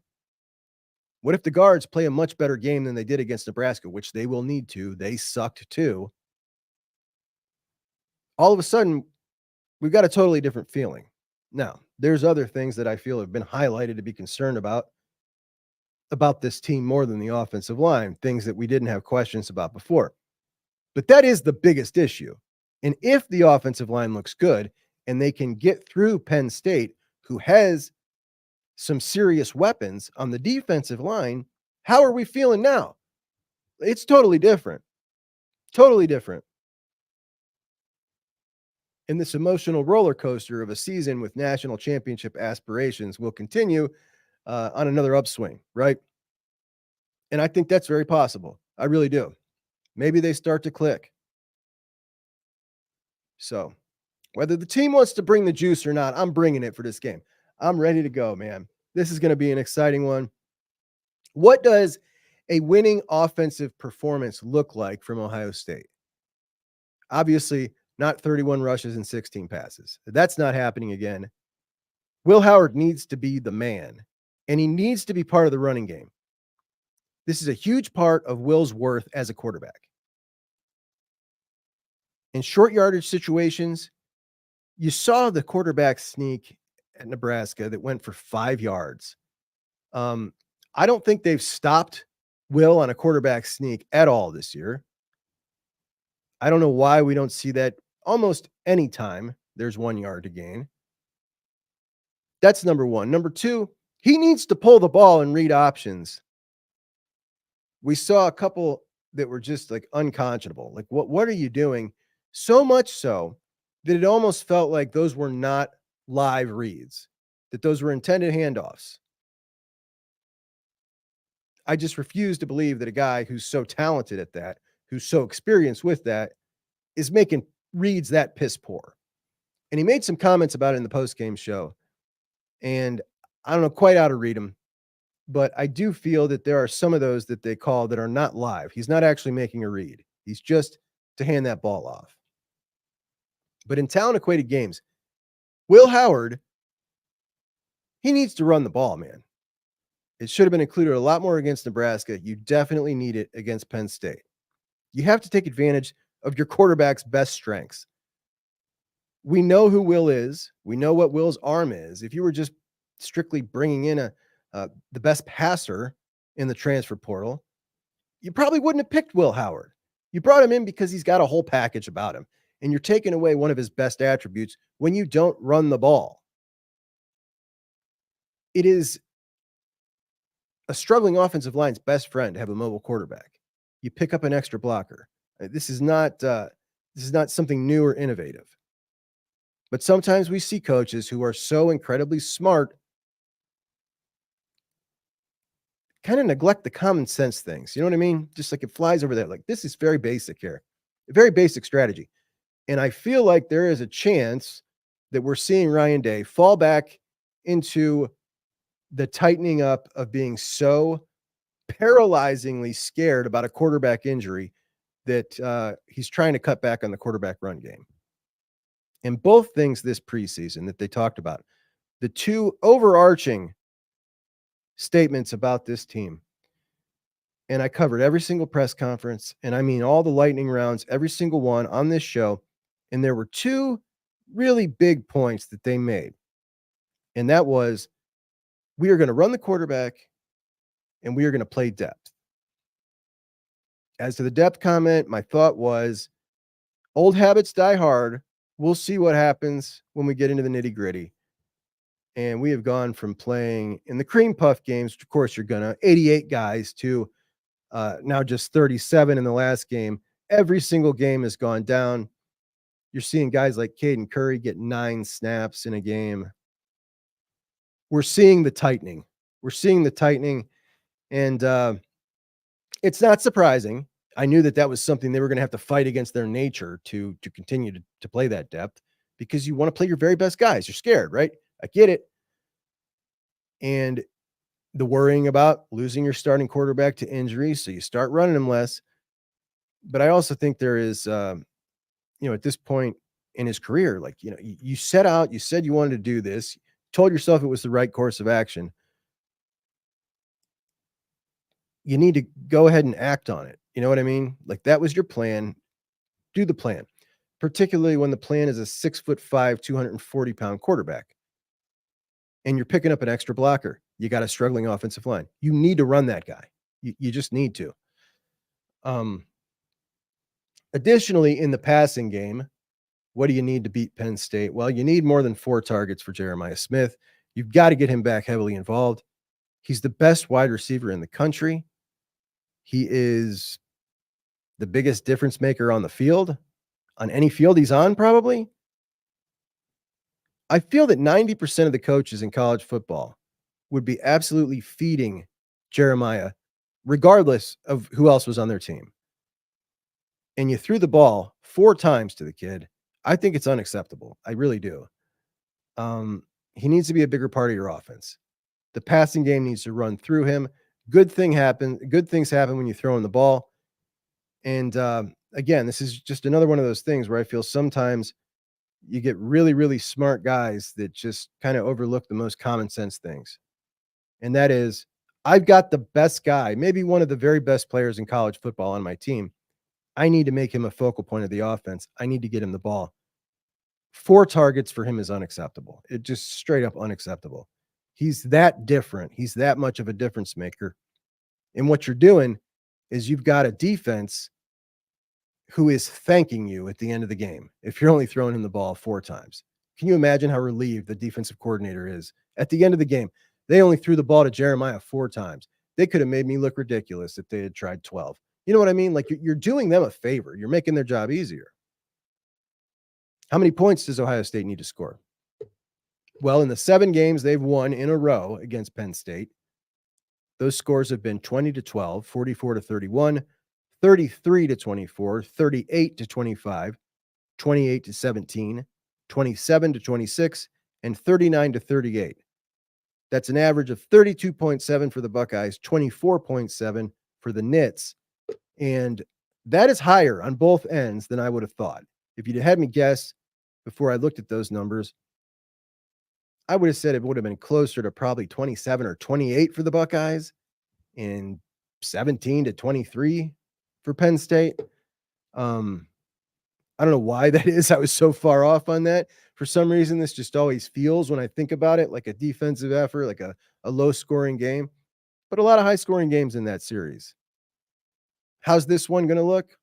What if the guards play a much better game than they did against Nebraska, which they will need to? They sucked too. All of a sudden, we've got a totally different feeling. Now, there's other things that I feel have been highlighted to be concerned about this team more than the offensive line, things that we didn't have questions about before. But that is the biggest issue. And if the offensive line looks good and they can get through Penn State, who has some serious weapons on the defensive line, how are we feeling now? It's totally different. Totally different. And this emotional roller coaster of a season with national championship aspirations will continue on another upswing, right? And I think that's very possible. I really do. Maybe they start to click. So whether the team wants to bring the juice or not, I'm bringing it for this game. I'm ready to go, man. This is going to be an exciting one. What does a winning offensive performance look like from Ohio State? Obviously, not 31 rushes and 16 passes. That's not happening again. Will Howard needs to be the man, and he needs to be part of the running game. This is a huge part of Will's worth as a quarterback. In short yardage situations, you saw the quarterback sneak at Nebraska that went for 5 yards. I don't think they've stopped Will on a quarterback sneak at all this year. I don't know why we don't see that almost any time there's 1 yard to gain. That's number one. Number two, he needs to pull the ball and read options. We saw a couple that were just like unconscionable. Like, what are you doing? So much so that it almost felt like those were not live reads, that those were intended handoffs. I just refuse to believe that a guy who's so talented at that, who's so experienced with that, is making reads that piss poor. And he made some comments about it in the post-game show. And I don't know quite how to read them, but I do feel that there are some of those that they call that are not live. He's not actually making a read. He's just to hand that ball off. But in talent equated games, Will Howard, he needs to run the ball, man. It should have been included a lot more against Nebraska. You definitely need it against Penn State. You have to take advantage of your quarterback's best strengths. We know who Will is. We know what Will's arm is. If you were just strictly bringing in the best passer in the transfer portal, you probably wouldn't have picked Will Howard. You brought him in because he's got a whole package about him, and you're taking away one of his best attributes when you don't run the ball. It is a struggling offensive line's best friend to have a mobile quarterback. You pick up an extra blocker. This is not something new or innovative. But sometimes we see coaches who are so incredibly smart kind of neglect the common sense things. You know what I mean? Just like it flies over there. Like, this is very basic here, a very basic strategy. And I feel like there is a chance that we're seeing Ryan Day fall back into the tightening up of being so paralyzingly scared about a quarterback injury that he's trying to cut back on the quarterback run game. And both things this preseason that they talked about, the two overarching statements about this team, and I covered every single press conference, and I mean all the lightning rounds, every single one on this show, and there were two really big points that they made. And that was, we are going to run the quarterback and we are going to play depth. As to the depth comment, my thought was, old habits die hard. We'll see what happens when we get into the nitty-gritty. And we have gone from playing in the cream puff games, which of course you're going to, 88 guys, to now just 37 in the last game. Every single game has gone down. You're seeing guys like Caden Curry get 9 snaps in a game. We're seeing the tightening. And it's not surprising. I knew that was something they were going to have to fight against their nature to continue to play that depth, because you want to play your very best guys. You're scared, right? I get it. And the worrying about losing your starting quarterback to injury, so you start running him less. But I also think there is, at this point in his career, like, you set out, you said you wanted to do this, told yourself it was the right course of action. You need to go ahead and act on it. You know what I mean? Like, that was your plan. Do the plan, particularly when the plan is a 6'5", 240-pound quarterback and you're picking up an extra blocker. You got a struggling offensive line. You need to run that guy. You just need to. Additionally, in the passing game, what do you need to beat Penn State? Well, you need more than 4 targets for Jeremiah Smith. You've got to get him back heavily involved. He's the best wide receiver in the country. He is the biggest difference maker on the field, on any field he's on, probably. I feel that 90% of the coaches in college football would be absolutely feeding Jeremiah, regardless of who else was on their team. And you threw the ball 4 times to the kid. I think it's unacceptable. I really do. He needs to be a bigger part of your offense. The passing game needs to run through him. Good things happen when you throw in the ball. And again, this is just another one of those things where I feel sometimes you get really, really smart guys that just kind of overlook the most common sense things. And that is, I've got the best guy, maybe one of the very best players in college football on my team. I need to make him a focal point of the offense. I need to get him the ball. 4 targets for him is unacceptable. It just straight up unacceptable. He's that different. He's that much of a difference maker. And what you're doing is you've got a defense who is thanking you at the end of the game if you're only throwing him the ball 4 times. Can you imagine how relieved the defensive coordinator is at the end of the game? They only threw the ball to Jeremiah 4 times. They could have made me look ridiculous if they had tried 12. You know what I mean? Like you're doing them a favor. You're making their job easier. How many points does Ohio State need to score? Well, in the 7 games they've won in a row against Penn State, those scores have been 20-12, 44-31, 33-24, 38-25, 28-17, 27-26, and 39-38. That's an average of 32.7 for the Buckeyes, 24.7 for the Knits. And that is higher on both ends than I would have thought. If you'd had me guess before I looked at those numbers, I would have said it would have been closer to probably 27 or 28 for the Buckeyes and 17-23 for Penn State. I don't know why that is. I was so far off on that. For some reason, this just always feels, when I think about it, like a defensive effort, like a low-scoring game. But a lot of high-scoring games in that series. How's this one going to look?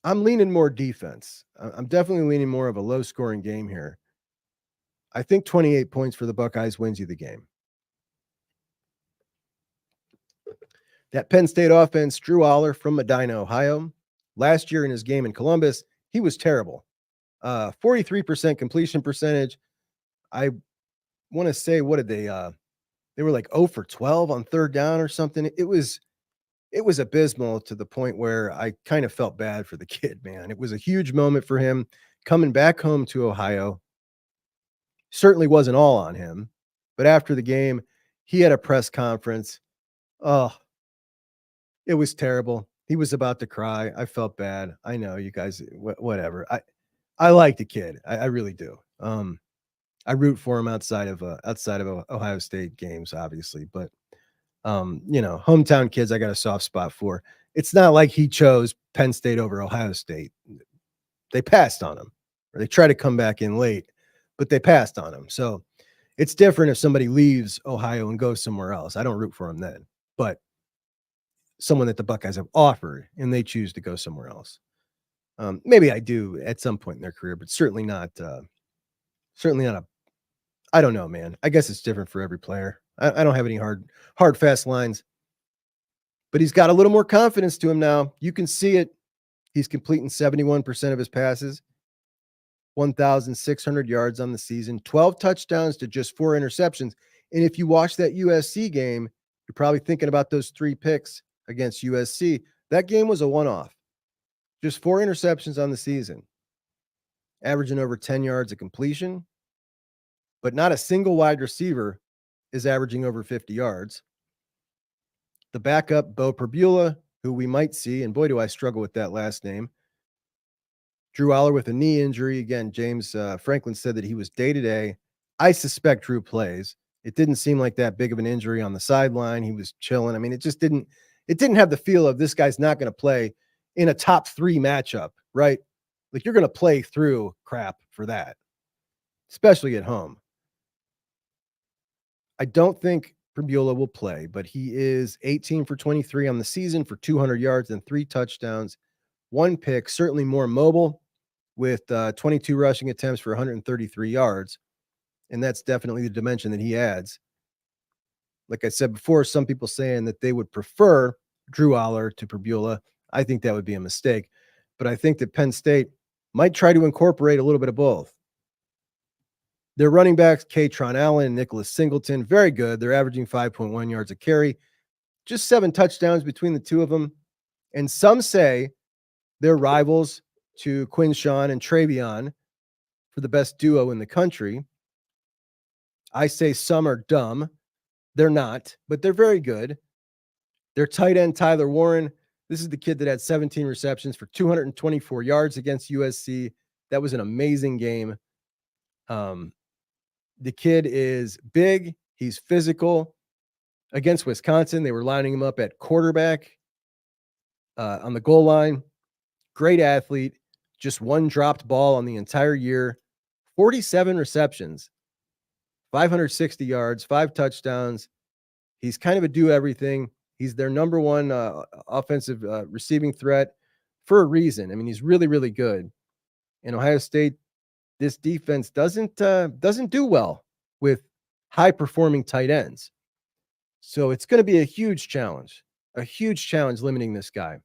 I'm leaning more defense. I'm definitely leaning more of a low-scoring game here. I think 28 points for the Buckeyes wins you the game. That Penn State offense, Drew Aller from Medina, Ohio. Last year in his game in Columbus, he was terrible. 43% completion percentage. I want to say, what did they were like 0 for 12 on 3rd down or something. It was abysmal to the point where I kind of felt bad for the kid, man. It was a huge moment for him coming back home to Ohio. Certainly wasn't all on him, but after the game, he had a press conference. Oh, it was terrible. He was about to cry. I felt bad. I know you guys, whatever. I like the kid. I really do. I root for him outside of Ohio State games, obviously, but hometown kids I got a soft spot for. It's not like he chose Penn State over Ohio State. They passed on him, or they tried to come back in late, but they passed on him. So it's different if somebody leaves Ohio and goes somewhere else. I don't root for him then, but someone that the Buckeyes have offered and they choose to go somewhere else. Maybe I do at some point in their career, but certainly not I don't know, man. I guess it's different for every player. I don't have any hard, fast lines, but he's got a little more confidence to him now. You can see it. He's completing 71% of his passes, 1,600 yards on the season, 12 touchdowns to just 4 interceptions. And if you watch that USC game, you're probably thinking about those 3 picks against USC. That game was a one-off. Just 4 interceptions on the season, averaging over 10 yards of completion, but not a single wide receiver is averaging over 50 yards. The backup, Bo Perbula, who we might see, and boy, do I struggle with that last name. Drew Aller with a knee injury. Again, James Franklin said that he was day-to-day. I suspect Drew plays. It didn't seem like that big of an injury on the sideline. He was chilling. I mean, it didn't have the feel of this guy's not going to play in a top 3 matchup, right? Like you're going to play through crap for that, especially at home. I don't think Perbula will play, but he is 18 for 23 on the season for 200 yards and 3 touchdowns, 1 pick, certainly more mobile with 22 rushing attempts for 133 yards. And that's definitely the dimension that he adds. Like I said before, some people saying that they would prefer Drew Aller to Perbula. I think that would be a mistake. But I think that Penn State might try to incorporate a little bit of both. Their running backs, Katron Allen and Nicholas Singleton, very good. They're averaging 5.1 yards a carry, just 7 touchdowns between the two of them. And some say they're rivals to Quinshawn and Travion for the best duo in the country. I say some are dumb. They're not, but they're very good. Their tight end, Tyler Warren, this is the kid that had 17 receptions for 224 yards against USC. That was an amazing game. The kid is big. He's physical. Against Wisconsin, they were lining him up at quarterback on the goal line. Great athlete. Just one dropped ball on the entire year, 47 receptions, 560 yards, 5 touchdowns. He's kind of a do everything. He's their number one offensive receiving threat for a reason. I mean, he's really, really good. In Ohio State, this defense doesn't do well with high performing tight ends. So it's going to be a huge challenge limiting this guy,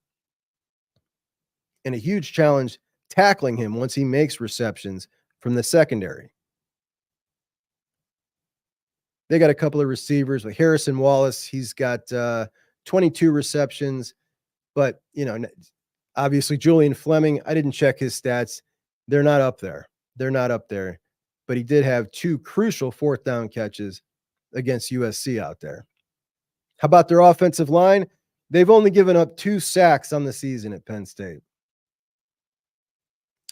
and a huge challenge tackling him once he makes receptions from the secondary. They got a couple of receivers with Harrison Wallace. He's got 22 receptions, but obviously Julian Fleming, I didn't check his stats. They're not up there. But he did have 2 crucial 4th down catches against USC out there. How about their offensive line? They've only given up 2 sacks on the season at Penn State.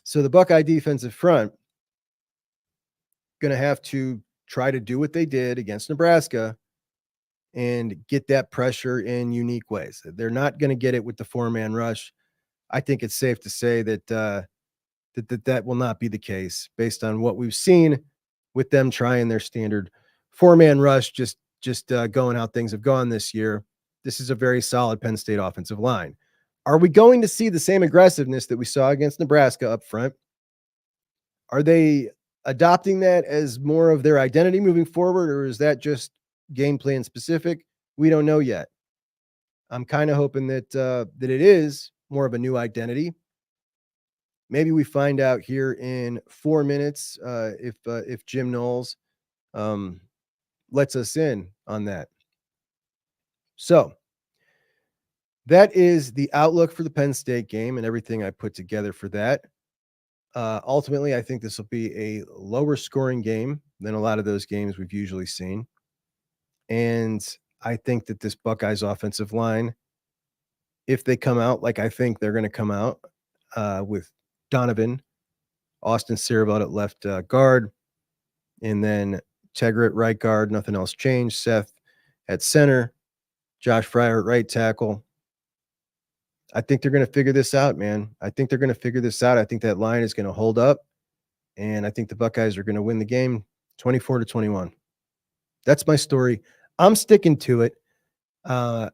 So the Buckeye defensive front going to have to try to do what they did against Nebraska and get that pressure in unique ways. They're not going to get it with the 4-man rush. I think it's safe to say that that will not be the case based on what we've seen with them trying their standard 4-man rush, just going how things have gone this year. This is a very solid Penn State offensive line. Are we going to see the same aggressiveness that we saw against Nebraska up front? Are they adopting that as more of their identity moving forward, or is that just game plan specific? We don't know yet. I'm kind of hoping that it is more of a new identity. Maybe we find out here in 4 minutes if Jim Knowles lets us in on that. So that is the outlook for the Penn State game and everything I put together for that. Ultimately, I think this will be a lower scoring game than a lot of those games we've usually seen. And I think that this Buckeyes offensive line, if they come out like I think they're going to come out with Donovan, Austin Sirvelt at left guard, and then Tegra at right guard, nothing else changed. Seth at center, Josh Fryer at right tackle. I think they're going to figure this out, man. I think they're going to figure this out. I think that line is going to hold up, and I think the Buckeyes are going to win the game 24-21. That's my story. I'm sticking to it. Going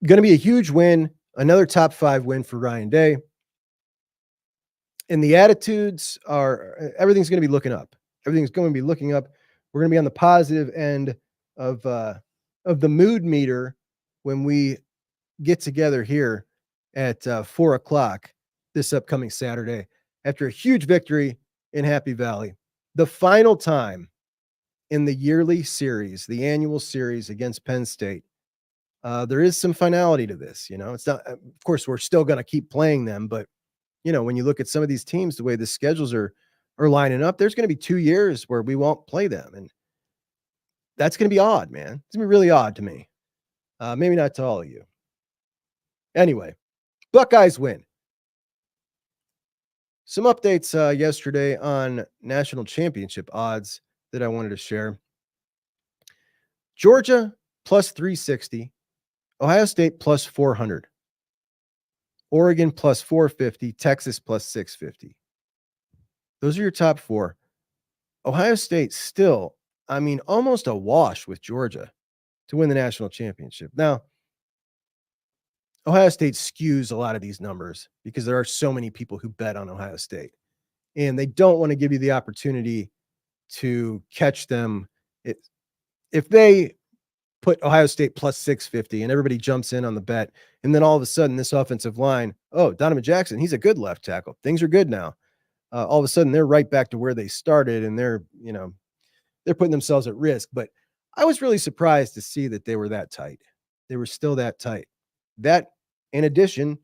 to be a huge win, another top 5 win for Ryan Day. And the attitudes are, everything's going to be looking up. Everything's going to be looking up. We're going to be on the positive end of the mood meter when we get together here at 4:00 this upcoming Saturday after a huge victory in Happy Valley. The final time in the yearly series, the annual series against Penn State. There is some finality to this. It's not, of course, we're still going to keep playing them, but when you look at some of these teams, the way the schedules are lining up, there's going to be 2 years where we won't play them. And that's going to be odd, man. It's going to be really odd to me. Maybe not to all of you. Anyway, Buckeyes win. Some updates yesterday on national championship odds that I wanted to share. Georgia plus 360, Ohio State plus 400, Oregon plus 450, Texas plus 650. Those are your top 4. Ohio State still, almost a wash with Georgia to win the national championship. Now, Ohio State skews a lot of these numbers because there are so many people who bet on Ohio State, and they don't want to give you the opportunity to catch them. If they put Ohio State plus 650 and everybody jumps in on the bet, and then all of a sudden this offensive line, Donovan Jackson, he's a good left tackle. Things are good now. All of a sudden they're right back to where they started, and they're putting themselves at risk. But I was really surprised to see that they were that tight. They were still that tight. That, in addition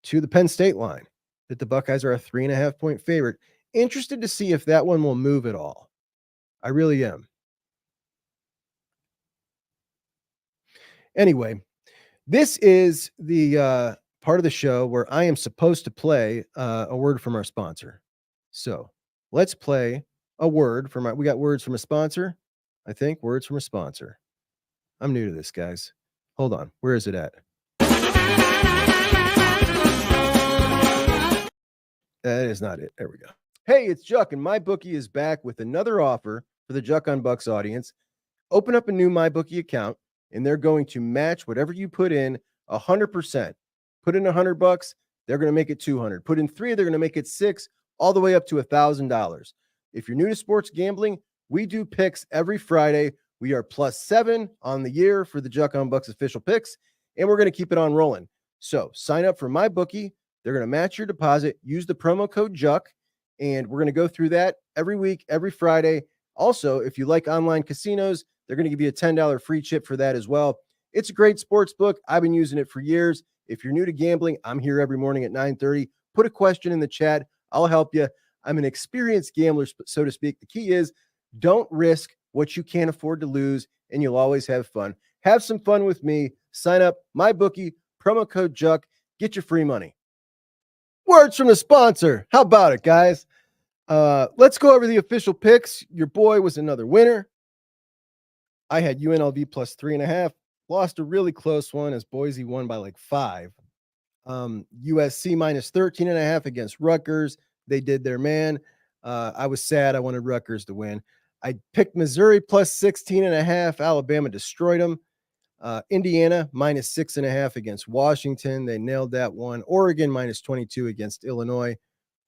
to the Penn State line, that the Buckeyes are a 3.5-point favorite. Interested to see if that one will move at all. I really am. Anyway, this is the part of the show where I am supposed to play a word from our sponsor. So let's play a word from we got words from a sponsor. I think words from a sponsor. I'm new to this, guys. Hold on. Where is it at? That is not it. There we go. Hey, it's Juck, and MyBookie is back with another offer for the Juck on Bucks audience. Open up a new MyBookie account, and they're going to match whatever you put in 100%. Put in $100, they're going to make it 200. Put in 3, they're going to make it 6, all the way up to $1,000. If you're new to sports gambling, we do picks every Friday. We are +7 on the year for the Juck on Bucks official picks, and we're going to keep it on rolling. So sign up for MyBookie. They're going to match your deposit. Use the promo code JUCK, and we're going to go through that every week, every Friday. Also, if you like online casinos, they're going to give you a $10 free chip for that as well. It's a great sports book. I've been using it for years. If you're new to gambling, I'm here every morning at 9:30. Put a question in the chat. I'll help you. I'm an experienced gambler, so to speak. The key is don't risk what you can't afford to lose, and you'll always have fun. Have some fun with me. Sign up, MyBookie, promo code JUCK. Get your free money. Words from the sponsor. How about it, guys? Let's go over the official picks. Your boy was another winner. I had UNLV +3.5. Lost a really close one as Boise won by like 5. USC -13.5 against Rutgers. They did their man. I was sad. I wanted Rutgers to win. I picked Missouri +16.5. Alabama destroyed them. Indiana -6.5 against Washington. They nailed that one. Oregon -22 against Illinois.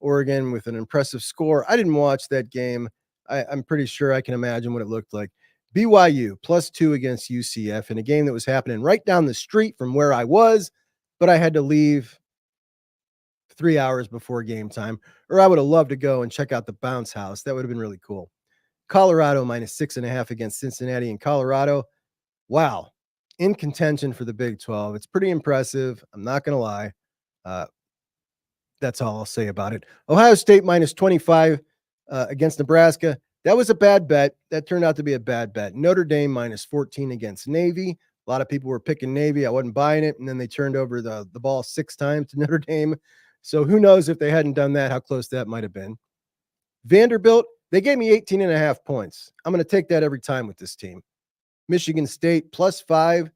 Oregon with an impressive score. I didn't watch that game. I'm pretty sure I can imagine what it looked like. BYU +2 against UCF in a game that was happening right down the street from where I was, but I had to leave 3 hours before game time, or I would have loved to go and check out the bounce house. That would have been really cool. Colorado -6.5 against Cincinnati in Colorado. Wow. In contention for the Big 12. It's pretty impressive. I'm not going to lie. That's all I'll say about it. Ohio State -25 against Nebraska. That was a bad bet. That turned out to be a bad bet. Notre Dame -14 against Navy. A lot of people were picking Navy. I wasn't buying it. And then they turned over the ball 6 times to Notre Dame. So who knows if they hadn't done that, how close that might have been. Vanderbilt, they gave me 18.5 points. I'm going to take that every time with this team. Michigan State +5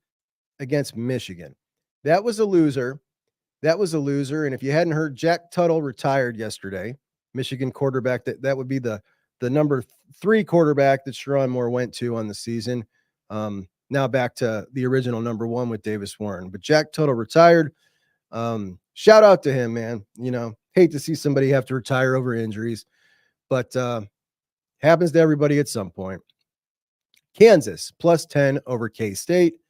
against Michigan. That was a loser. And if you hadn't heard, Jack Tuttle retired yesterday. Michigan quarterback. That would be the number 3 quarterback that Sherrod Moore went to on the season. Now back to the original number 1 with Davis Warren. But Jack Tuttle retired. Shout out to him, man. You know, hate to see somebody have to retire over injuries, but happens to everybody at some point. Kansas +10 over K-State.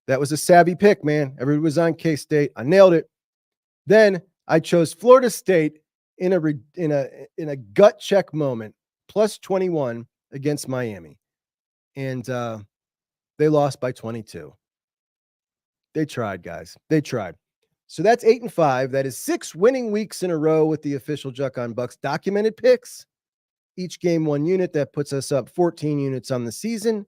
That was a savvy pick, man. Everybody was on K-State. I nailed it. Then I chose Florida State in a gut check moment, +21 against Miami. And they lost by 22. They tried, guys. They tried. So that's 8-5. That is 6 winning weeks in a row with the official Juck on Bucks documented picks. Each game 1 unit. That puts us up 14 units on the season.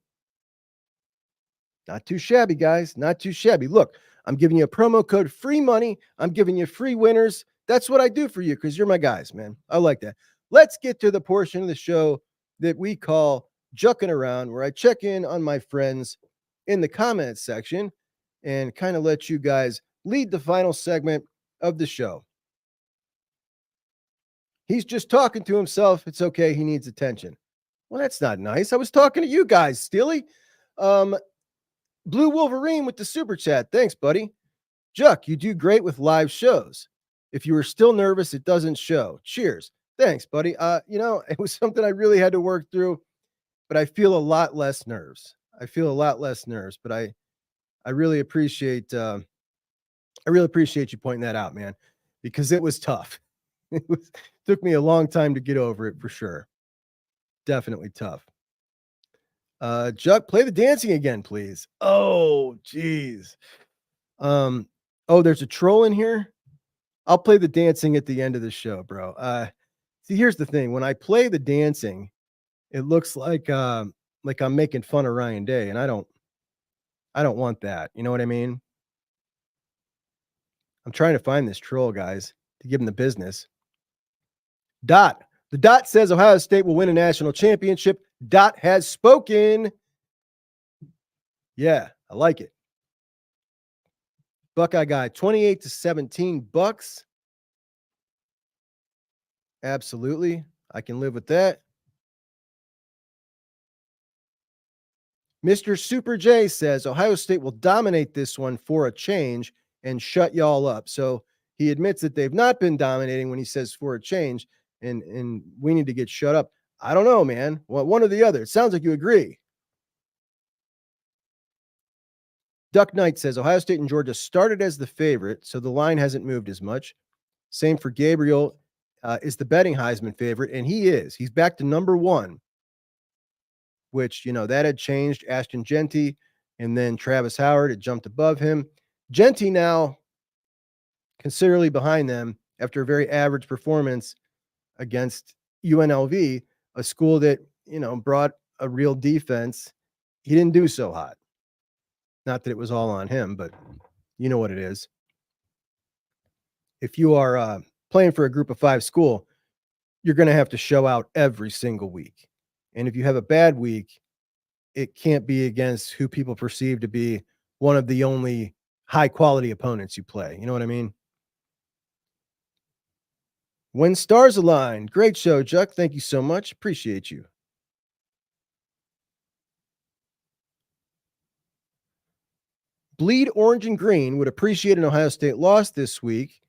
Not too shabby, guys. Not too shabby. Look, I'm giving you a promo code, free money. I'm giving you free winners. That's what I do for you because you're my guys, man. I like that. Let's get to the portion of the show that we call Jucking Around, where I check in on my friends in the comments section and kind of let you guys lead the final segment of the show. He's just talking to himself. It's okay. He needs attention. Well, that's not nice. I was talking to you guys, Steely. Blue Wolverine with the super chat. Thanks, buddy. Juck, you do great with live shows. If you were still nervous, it doesn't show. Cheers. Thanks, buddy. It was something I really had to work through, but I feel a lot less nerves. But I really appreciate you pointing that out, man, because it was tough. Took me a long time to get over it for sure. Definitely tough. Juck, play the dancing again, please. Oh, geez. There's a troll in here. I'll play the dancing at the end of the show, bro. See, here's the thing. When I play the dancing, it looks like I'm making fun of Ryan Day, and I don't want that. You know what I mean? I'm trying to find this troll, guys, to give him the business. Dot. The Dot says Ohio State will win a national championship. Dot has spoken. Yeah, I like it. Buckeye guy, 28-17 Bucks. Absolutely. I can live with that. Mr. Super J says Ohio State will dominate this one for a change and shut y'all up. So he admits that they've not been dominating when he says for a change, and we need to get shut up. I don't know, man. Well, one or the other. It sounds like you agree. Duck Knight says Ohio State and Georgia started as the favorite, so the line hasn't moved as much. Same for Gabriel, is the betting Heisman favorite, and he is. He's back to number one, which, that had changed. Ashton Genty and then Travis Howard had jumped above him. Genty now considerably behind them after a very average performance against UNLV, a school that, brought a real defense. He didn't do so hot. Not that it was all on him, but you know what it is. If you are playing for a group of 5 school, you're going to have to show out every single week. And if you have a bad week, it can't be against who people perceive to be one of the only high quality opponents you play. You know what I mean? When stars align. Great show, Chuck. Thank you so much. Appreciate you. Bleed Orange and Green would appreciate an Ohio State loss this week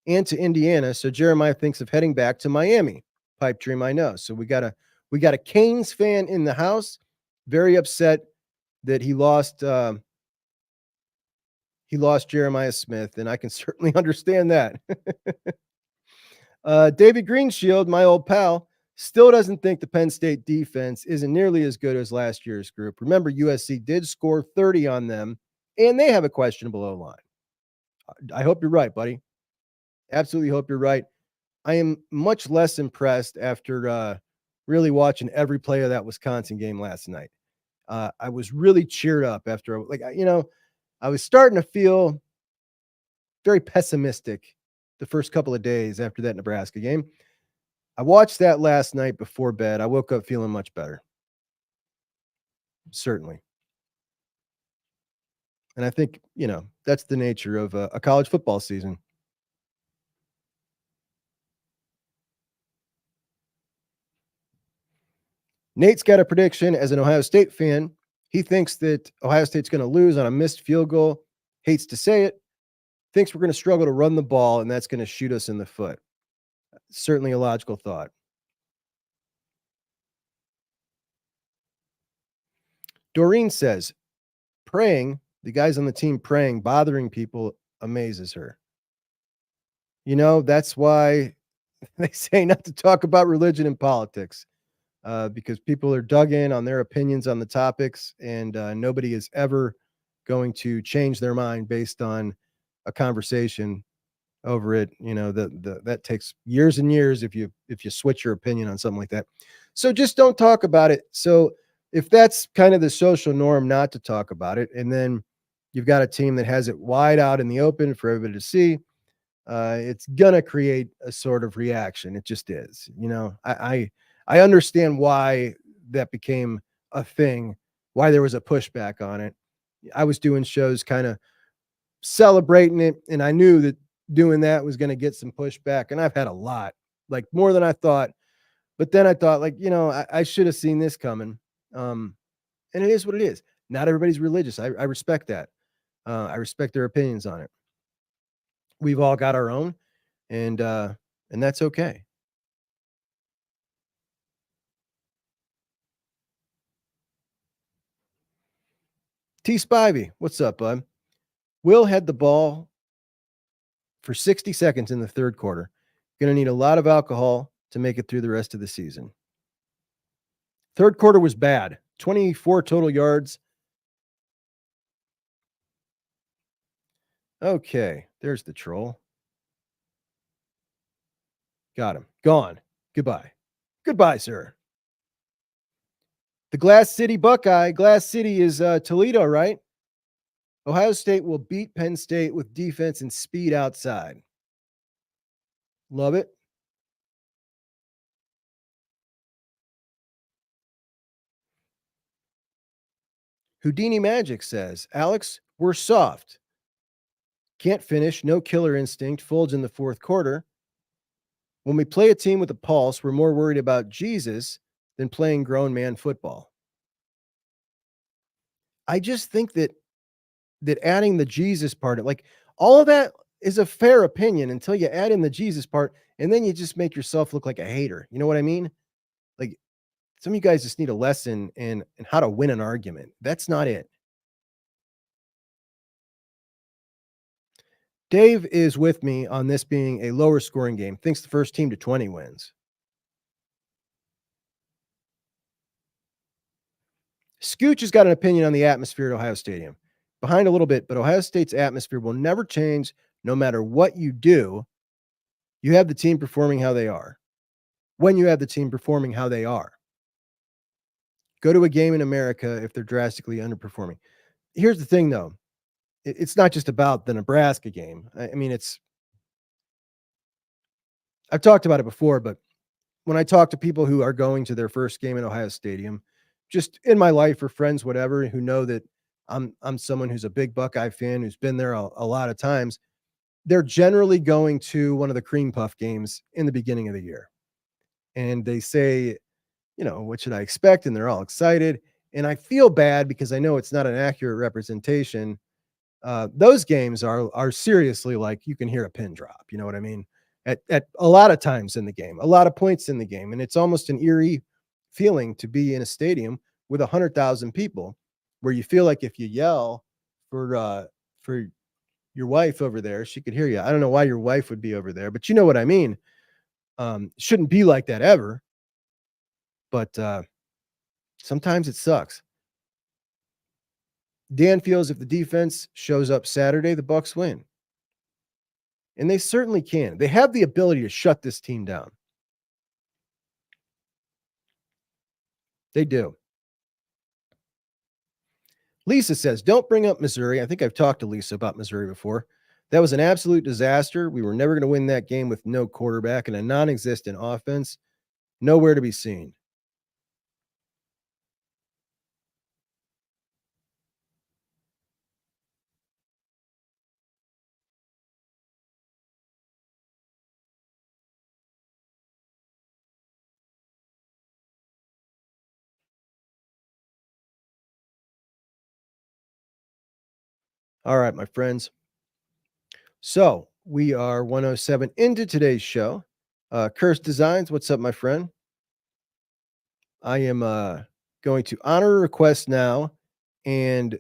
and to Indiana. So Jeremiah thinks of heading back to Miami. Pipe dream, I know. So we got a Canes fan in the house, very upset that he lost Jeremiah Smith, and I can certainly understand that. David Greenshield, my old pal, still doesn't think the Penn State defense isn't nearly as good as last year's group. Remember, USC did score 30 on them, and they have a questionable O-line. I hope you're right, buddy. Absolutely hope you're right. I am much less impressed after really watching every play of that Wisconsin game last night. I was really cheered up after, I was starting to feel very pessimistic the first couple of days after that Nebraska game. I watched that last night before bed. I woke up feeling much better. Certainly. And I think, that's the nature of a college football season. Nate's got a prediction as an Ohio State fan. He thinks that Ohio State's going to lose on a missed field goal. Hates to say it. Thinks we're going to struggle to run the ball, and that's going to shoot us in the foot. Certainly a logical thought. Doreen says, praying, the guys on the team praying, bothering people amazes her. That's why they say not to talk about religion and politics, because people are dug in on their opinions on the topics, and nobody is ever going to change their mind based on a conversation over it. That takes years and years if you switch your opinion on something like that. So just don't talk about it. So if that's kind of the social norm, not to talk about it, and then you've got a team that has it wide out in the open for everybody to see, it's gonna create a sort of reaction. It just is. I understand why that became a thing, why there was a pushback on it. I was doing shows kind of celebrating it, and I knew that doing that was going to get some pushback, and I've had a lot, like more than I thought. But then I thought, I should have seen this coming. And it is what it is. Not everybody's religious. I respect that. I respect their opinions on it. We've all got our own, and that's okay. T Spivey, what's up, bud? Will had the ball for 60 seconds in the third quarter. Going to need a lot of alcohol to make it through the rest of the season. Third quarter was bad. 24 total yards. Okay, there's the troll. Got him. Gone. Goodbye. Goodbye, sir. The Glass City Buckeye. Glass City is Toledo, right? Ohio State will beat Penn State with defense and speed outside. Love it. Houdini Magic says, Alex, we're soft. Can't finish. No killer instinct. Folds in the fourth quarter. When we play a team with a pulse, we're more worried about Jesus than playing grown man football. I just think that adding the Jesus part, like all of that is a fair opinion until you add in the Jesus part, and then you just make yourself look like a hater. You know what I mean? Like some of you guys just need a lesson in how to win an argument. That's not it. Dave is with me on this being a lower scoring game. Thinks the first team to 20 wins. Scooch has got an opinion on the atmosphere at Ohio Stadium. Behind a little bit, but Ohio State's atmosphere will never change no matter what you do. You have the team performing how they are. When you have the team performing how they are, go to a game in America if they're drastically underperforming. Here's the thing, though. It's not just about the Nebraska game. I mean, I've talked about it before, but when I talk to people who are going to their first game at Ohio Stadium, just in my life or friends, whatever, who know that I'm someone who's a big Buckeye fan, who's been there a lot of times, they're generally going to one of the cream puff games in the beginning of the year. And they say, what should I expect? And they're all excited. And I feel bad because I know it's not an accurate representation. Those games are seriously like you can hear a pin drop. You know what I mean? At a lot of times in the game, a lot of points in the game, and it's almost an eerie feeling to be in a stadium with 100,000 people, where you feel like if you yell for your wife over there, she could hear you. I don't know why your wife would be over there, but you know what I mean. Shouldn't be like that ever, but sometimes it sucks. Dan feels if the defense shows up Saturday, the Bucks win. And they certainly can. They have the ability to shut this team down. They do. Lisa says, don't bring up Missouri. I think I've talked to Lisa about Missouri before. That was an absolute disaster. We were never going to win that game with no quarterback and a non-existent offense. Nowhere to be seen. All right, my friends. So we are 107 into today's show. Curse Designs, what's up, my friend? I am going to honor a request now. And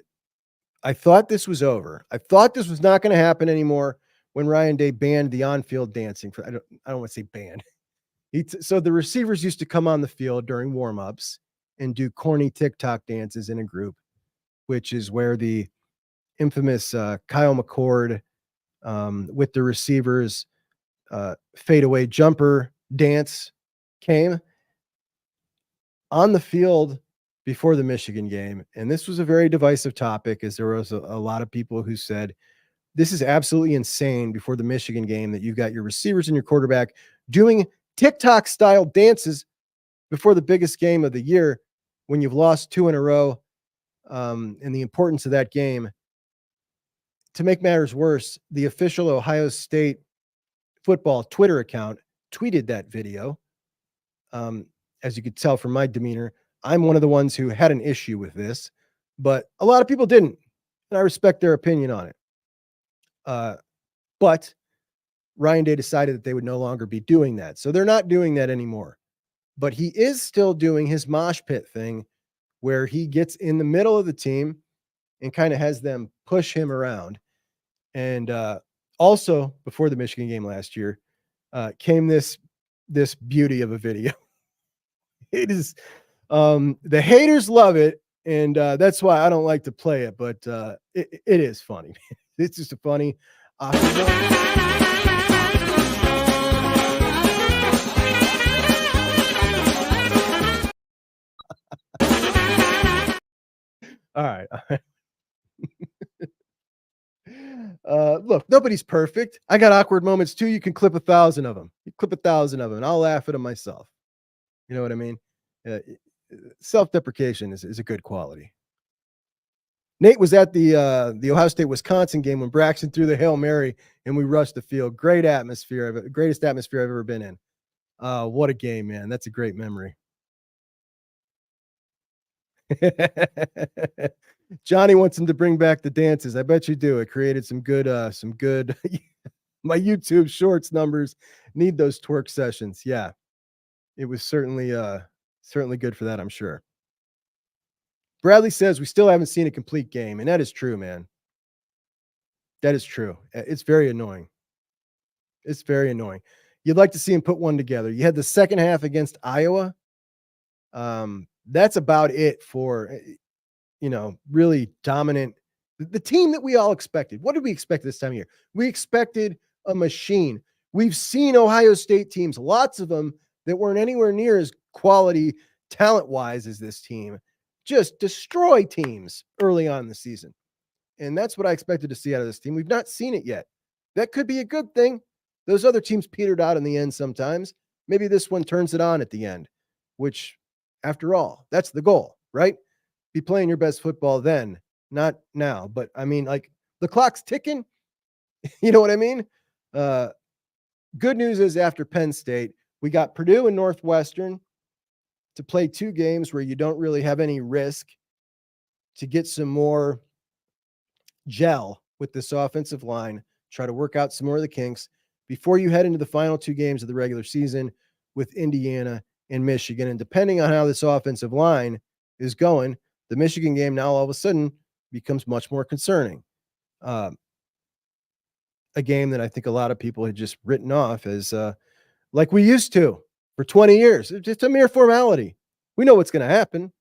I thought this was over. I thought this was not going to happen anymore when Ryan Day banned the on-field dancing. I don't want to say banned. So the receivers used to come on the field during warm-ups and do corny TikTok dances in a group, which is where the infamous Kyle McCord with the receivers fadeaway jumper dance came on the field before the Michigan game. And this was a very divisive topic, as there was a lot of people who said, this is absolutely insane before the Michigan game that you've got your receivers and your quarterback doing TikTok style dances before the biggest game of the year when you've lost 2 in a row, and the importance of that game. To make matters worse, the official Ohio State football Twitter account tweeted that video. As you could tell from my demeanor, I'm one of the ones who had an issue with this, but a lot of people didn't, and I respect their opinion on it. But Ryan Day decided that they would no longer be doing that. So they're not doing that anymore. But he is still doing his mosh pit thing where he gets in the middle of the team and kind of has them push him around. And also, before the Michigan game last year, came this beauty of a video. It is the haters love it, and that's why I don't like to play it, but it is funny. It's just a funny all right. Look, nobody's perfect. I got awkward moments too. You can clip 1,000 of them. You clip 1,000 of them, and I'll laugh at them myself. You know what I mean? Self-deprecation is a good quality. Nate was at the Ohio State-Wisconsin game when Braxton threw the Hail Mary and we rushed the field. Great atmosphere. Greatest atmosphere I've ever been in. What a game, man. That's a great memory. Johnny wants him to bring back the dances. I bet you do. It created some good my YouTube shorts numbers need those twerk sessions. Yeah. It was certainly good for that, I'm sure. Bradley says we still haven't seen a complete game, and that is true, man. That is true. It's very annoying. It's very annoying. You'd like to see him put one together. You had the second half against Iowa. That's about it for really dominant the team that we all expected. What did we expect this time of year? We expected a machine. We've seen Ohio State teams, lots of them that weren't anywhere near as quality talent-wise as this team, just destroy teams early on in the season. And that's what I expected to see out of this team. We've not seen it yet. That could be a good thing. Those other teams petered out in the end sometimes. Maybe this one turns it on at the end, which, after all, that's the goal, right? Be playing your best football then, not now. But I mean, like, the clock's ticking. You know what I mean? Good news is after Penn State, we got Purdue and Northwestern to play 2 games where you don't really have any risk to get some more gel with this offensive line, try to work out some more of the kinks before you head into the final 2 games of the regular season with Indiana and Michigan. And depending on how this offensive line is going, the Michigan game now all of a sudden becomes much more concerning. A game that I think a lot of people had just written off as like we used to for 20 years. It's just a mere formality. We know what's going to happen.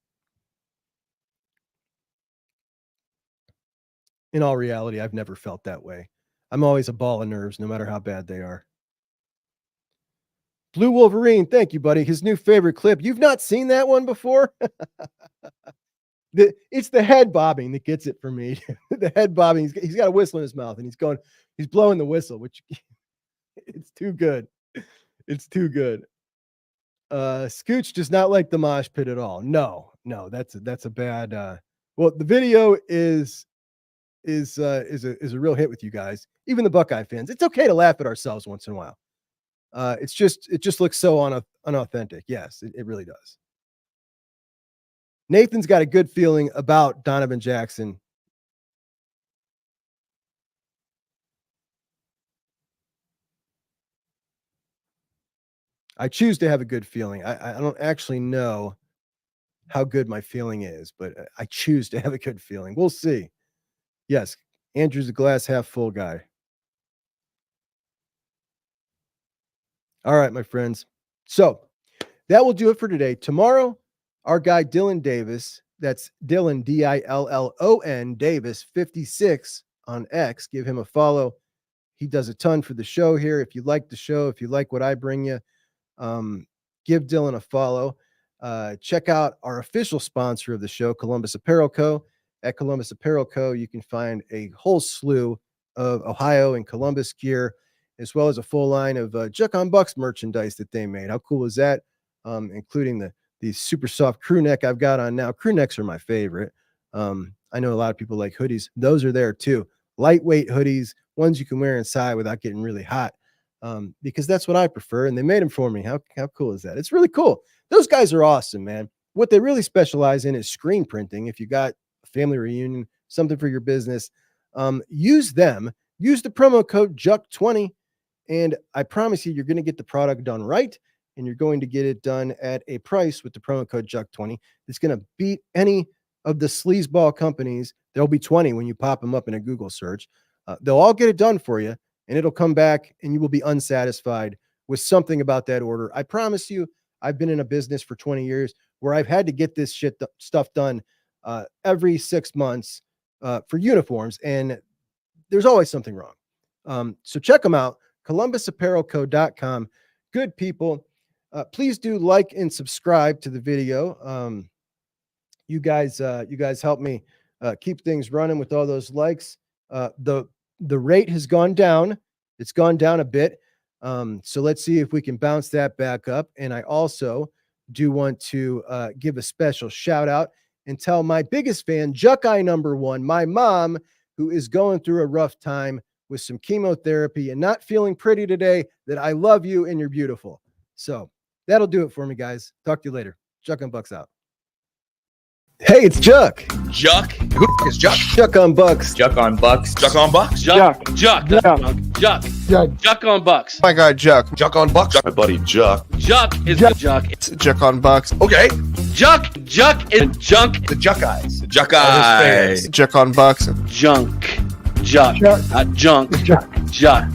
In all reality, I've never felt that way. I'm always a ball of nerves, no matter how bad they are. Blue Wolverine, thank you, buddy. His new favorite clip. You've not seen that one before? It's the head bobbing that gets it for me. The head bobbing. He's got a whistle in his mouth, and he's blowing the whistle, which it's too good. It's too good. Scooch does not like the mosh pit at all. No, that's a bad. Well, the video is a real hit with you guys, even the Buckeye fans. It's okay to laugh at ourselves once in a while. It just looks so unauthentic. Yes, it really does. Nathan's got a good feeling about Donovan Jackson. I choose to have a good feeling. I don't actually know how good my feeling is, but I choose to have a good feeling. We'll see. Yes, Andrew's a glass half full guy. All right, my friends. So that will do it for today. Tomorrow, our guy Dylan Davis, that's Dylan, Dillon Davis 56 on X. Give him a follow. He does a ton for the show here. If you like the show, if you like what I bring you, give Dylan a follow. Check out our official sponsor of the show, Columbus Apparel Co. At Columbus Apparel Co., you can find a whole slew of Ohio and Columbus gear, as well as a full line of Juck on Bucks merchandise that they made. How cool is that? Including the super soft crew neck I've got on now. Crew necks are my favorite. I know a lot of people like hoodies. Those are there too. Lightweight hoodies, ones you can wear inside without getting really hot, because that's what I prefer. And they made them for me. How cool is that? It's really cool. Those guys are awesome, man. What they really specialize in is screen printing. If you got a family reunion, something for your business, use them. Use the promo code JUCK20, and I promise you're going to get the product done right, and you're going to get it done at a price with the promo code JUCK20 that's going to beat any of the sleazeball companies. There'll be 20 when you pop them up in a Google search. They'll all get it done for you, and it'll come back, and you will be unsatisfied with something about that order. I promise you, I've been in a business for 20 years where I've had to get this stuff done every 6 months for uniforms, and there's always something wrong. So check them out, columbusapparelco.com. Good people. Please do like and subscribe to the video. You guys help me keep things running with all those likes. The rate has gone down. It's gone down a bit. So let's see if we can bounce that back up. And I also do want to give a special shout out and tell my biggest fan, Juckeye #1, my mom, who is going through a rough time with some chemotherapy and not feeling pretty today, that I love you and you're beautiful. So that'll do it for me, guys. Talk to you later. Juck on Bucks out. Hey, it's Juck. Juck. Who is Juck? Juck on Bucks. Juck on Bucks. Juck on Bucks. Juck. Juck on Bucks. My guy Juck. Juck on Bucks. My buddy Juck. Juck is the Juck. Juck on Bucks. Okay. Juck is junk. The Juck eyes. The Juck eyes. Juck on Bucks. Junk. Juck. Not junk. Juck.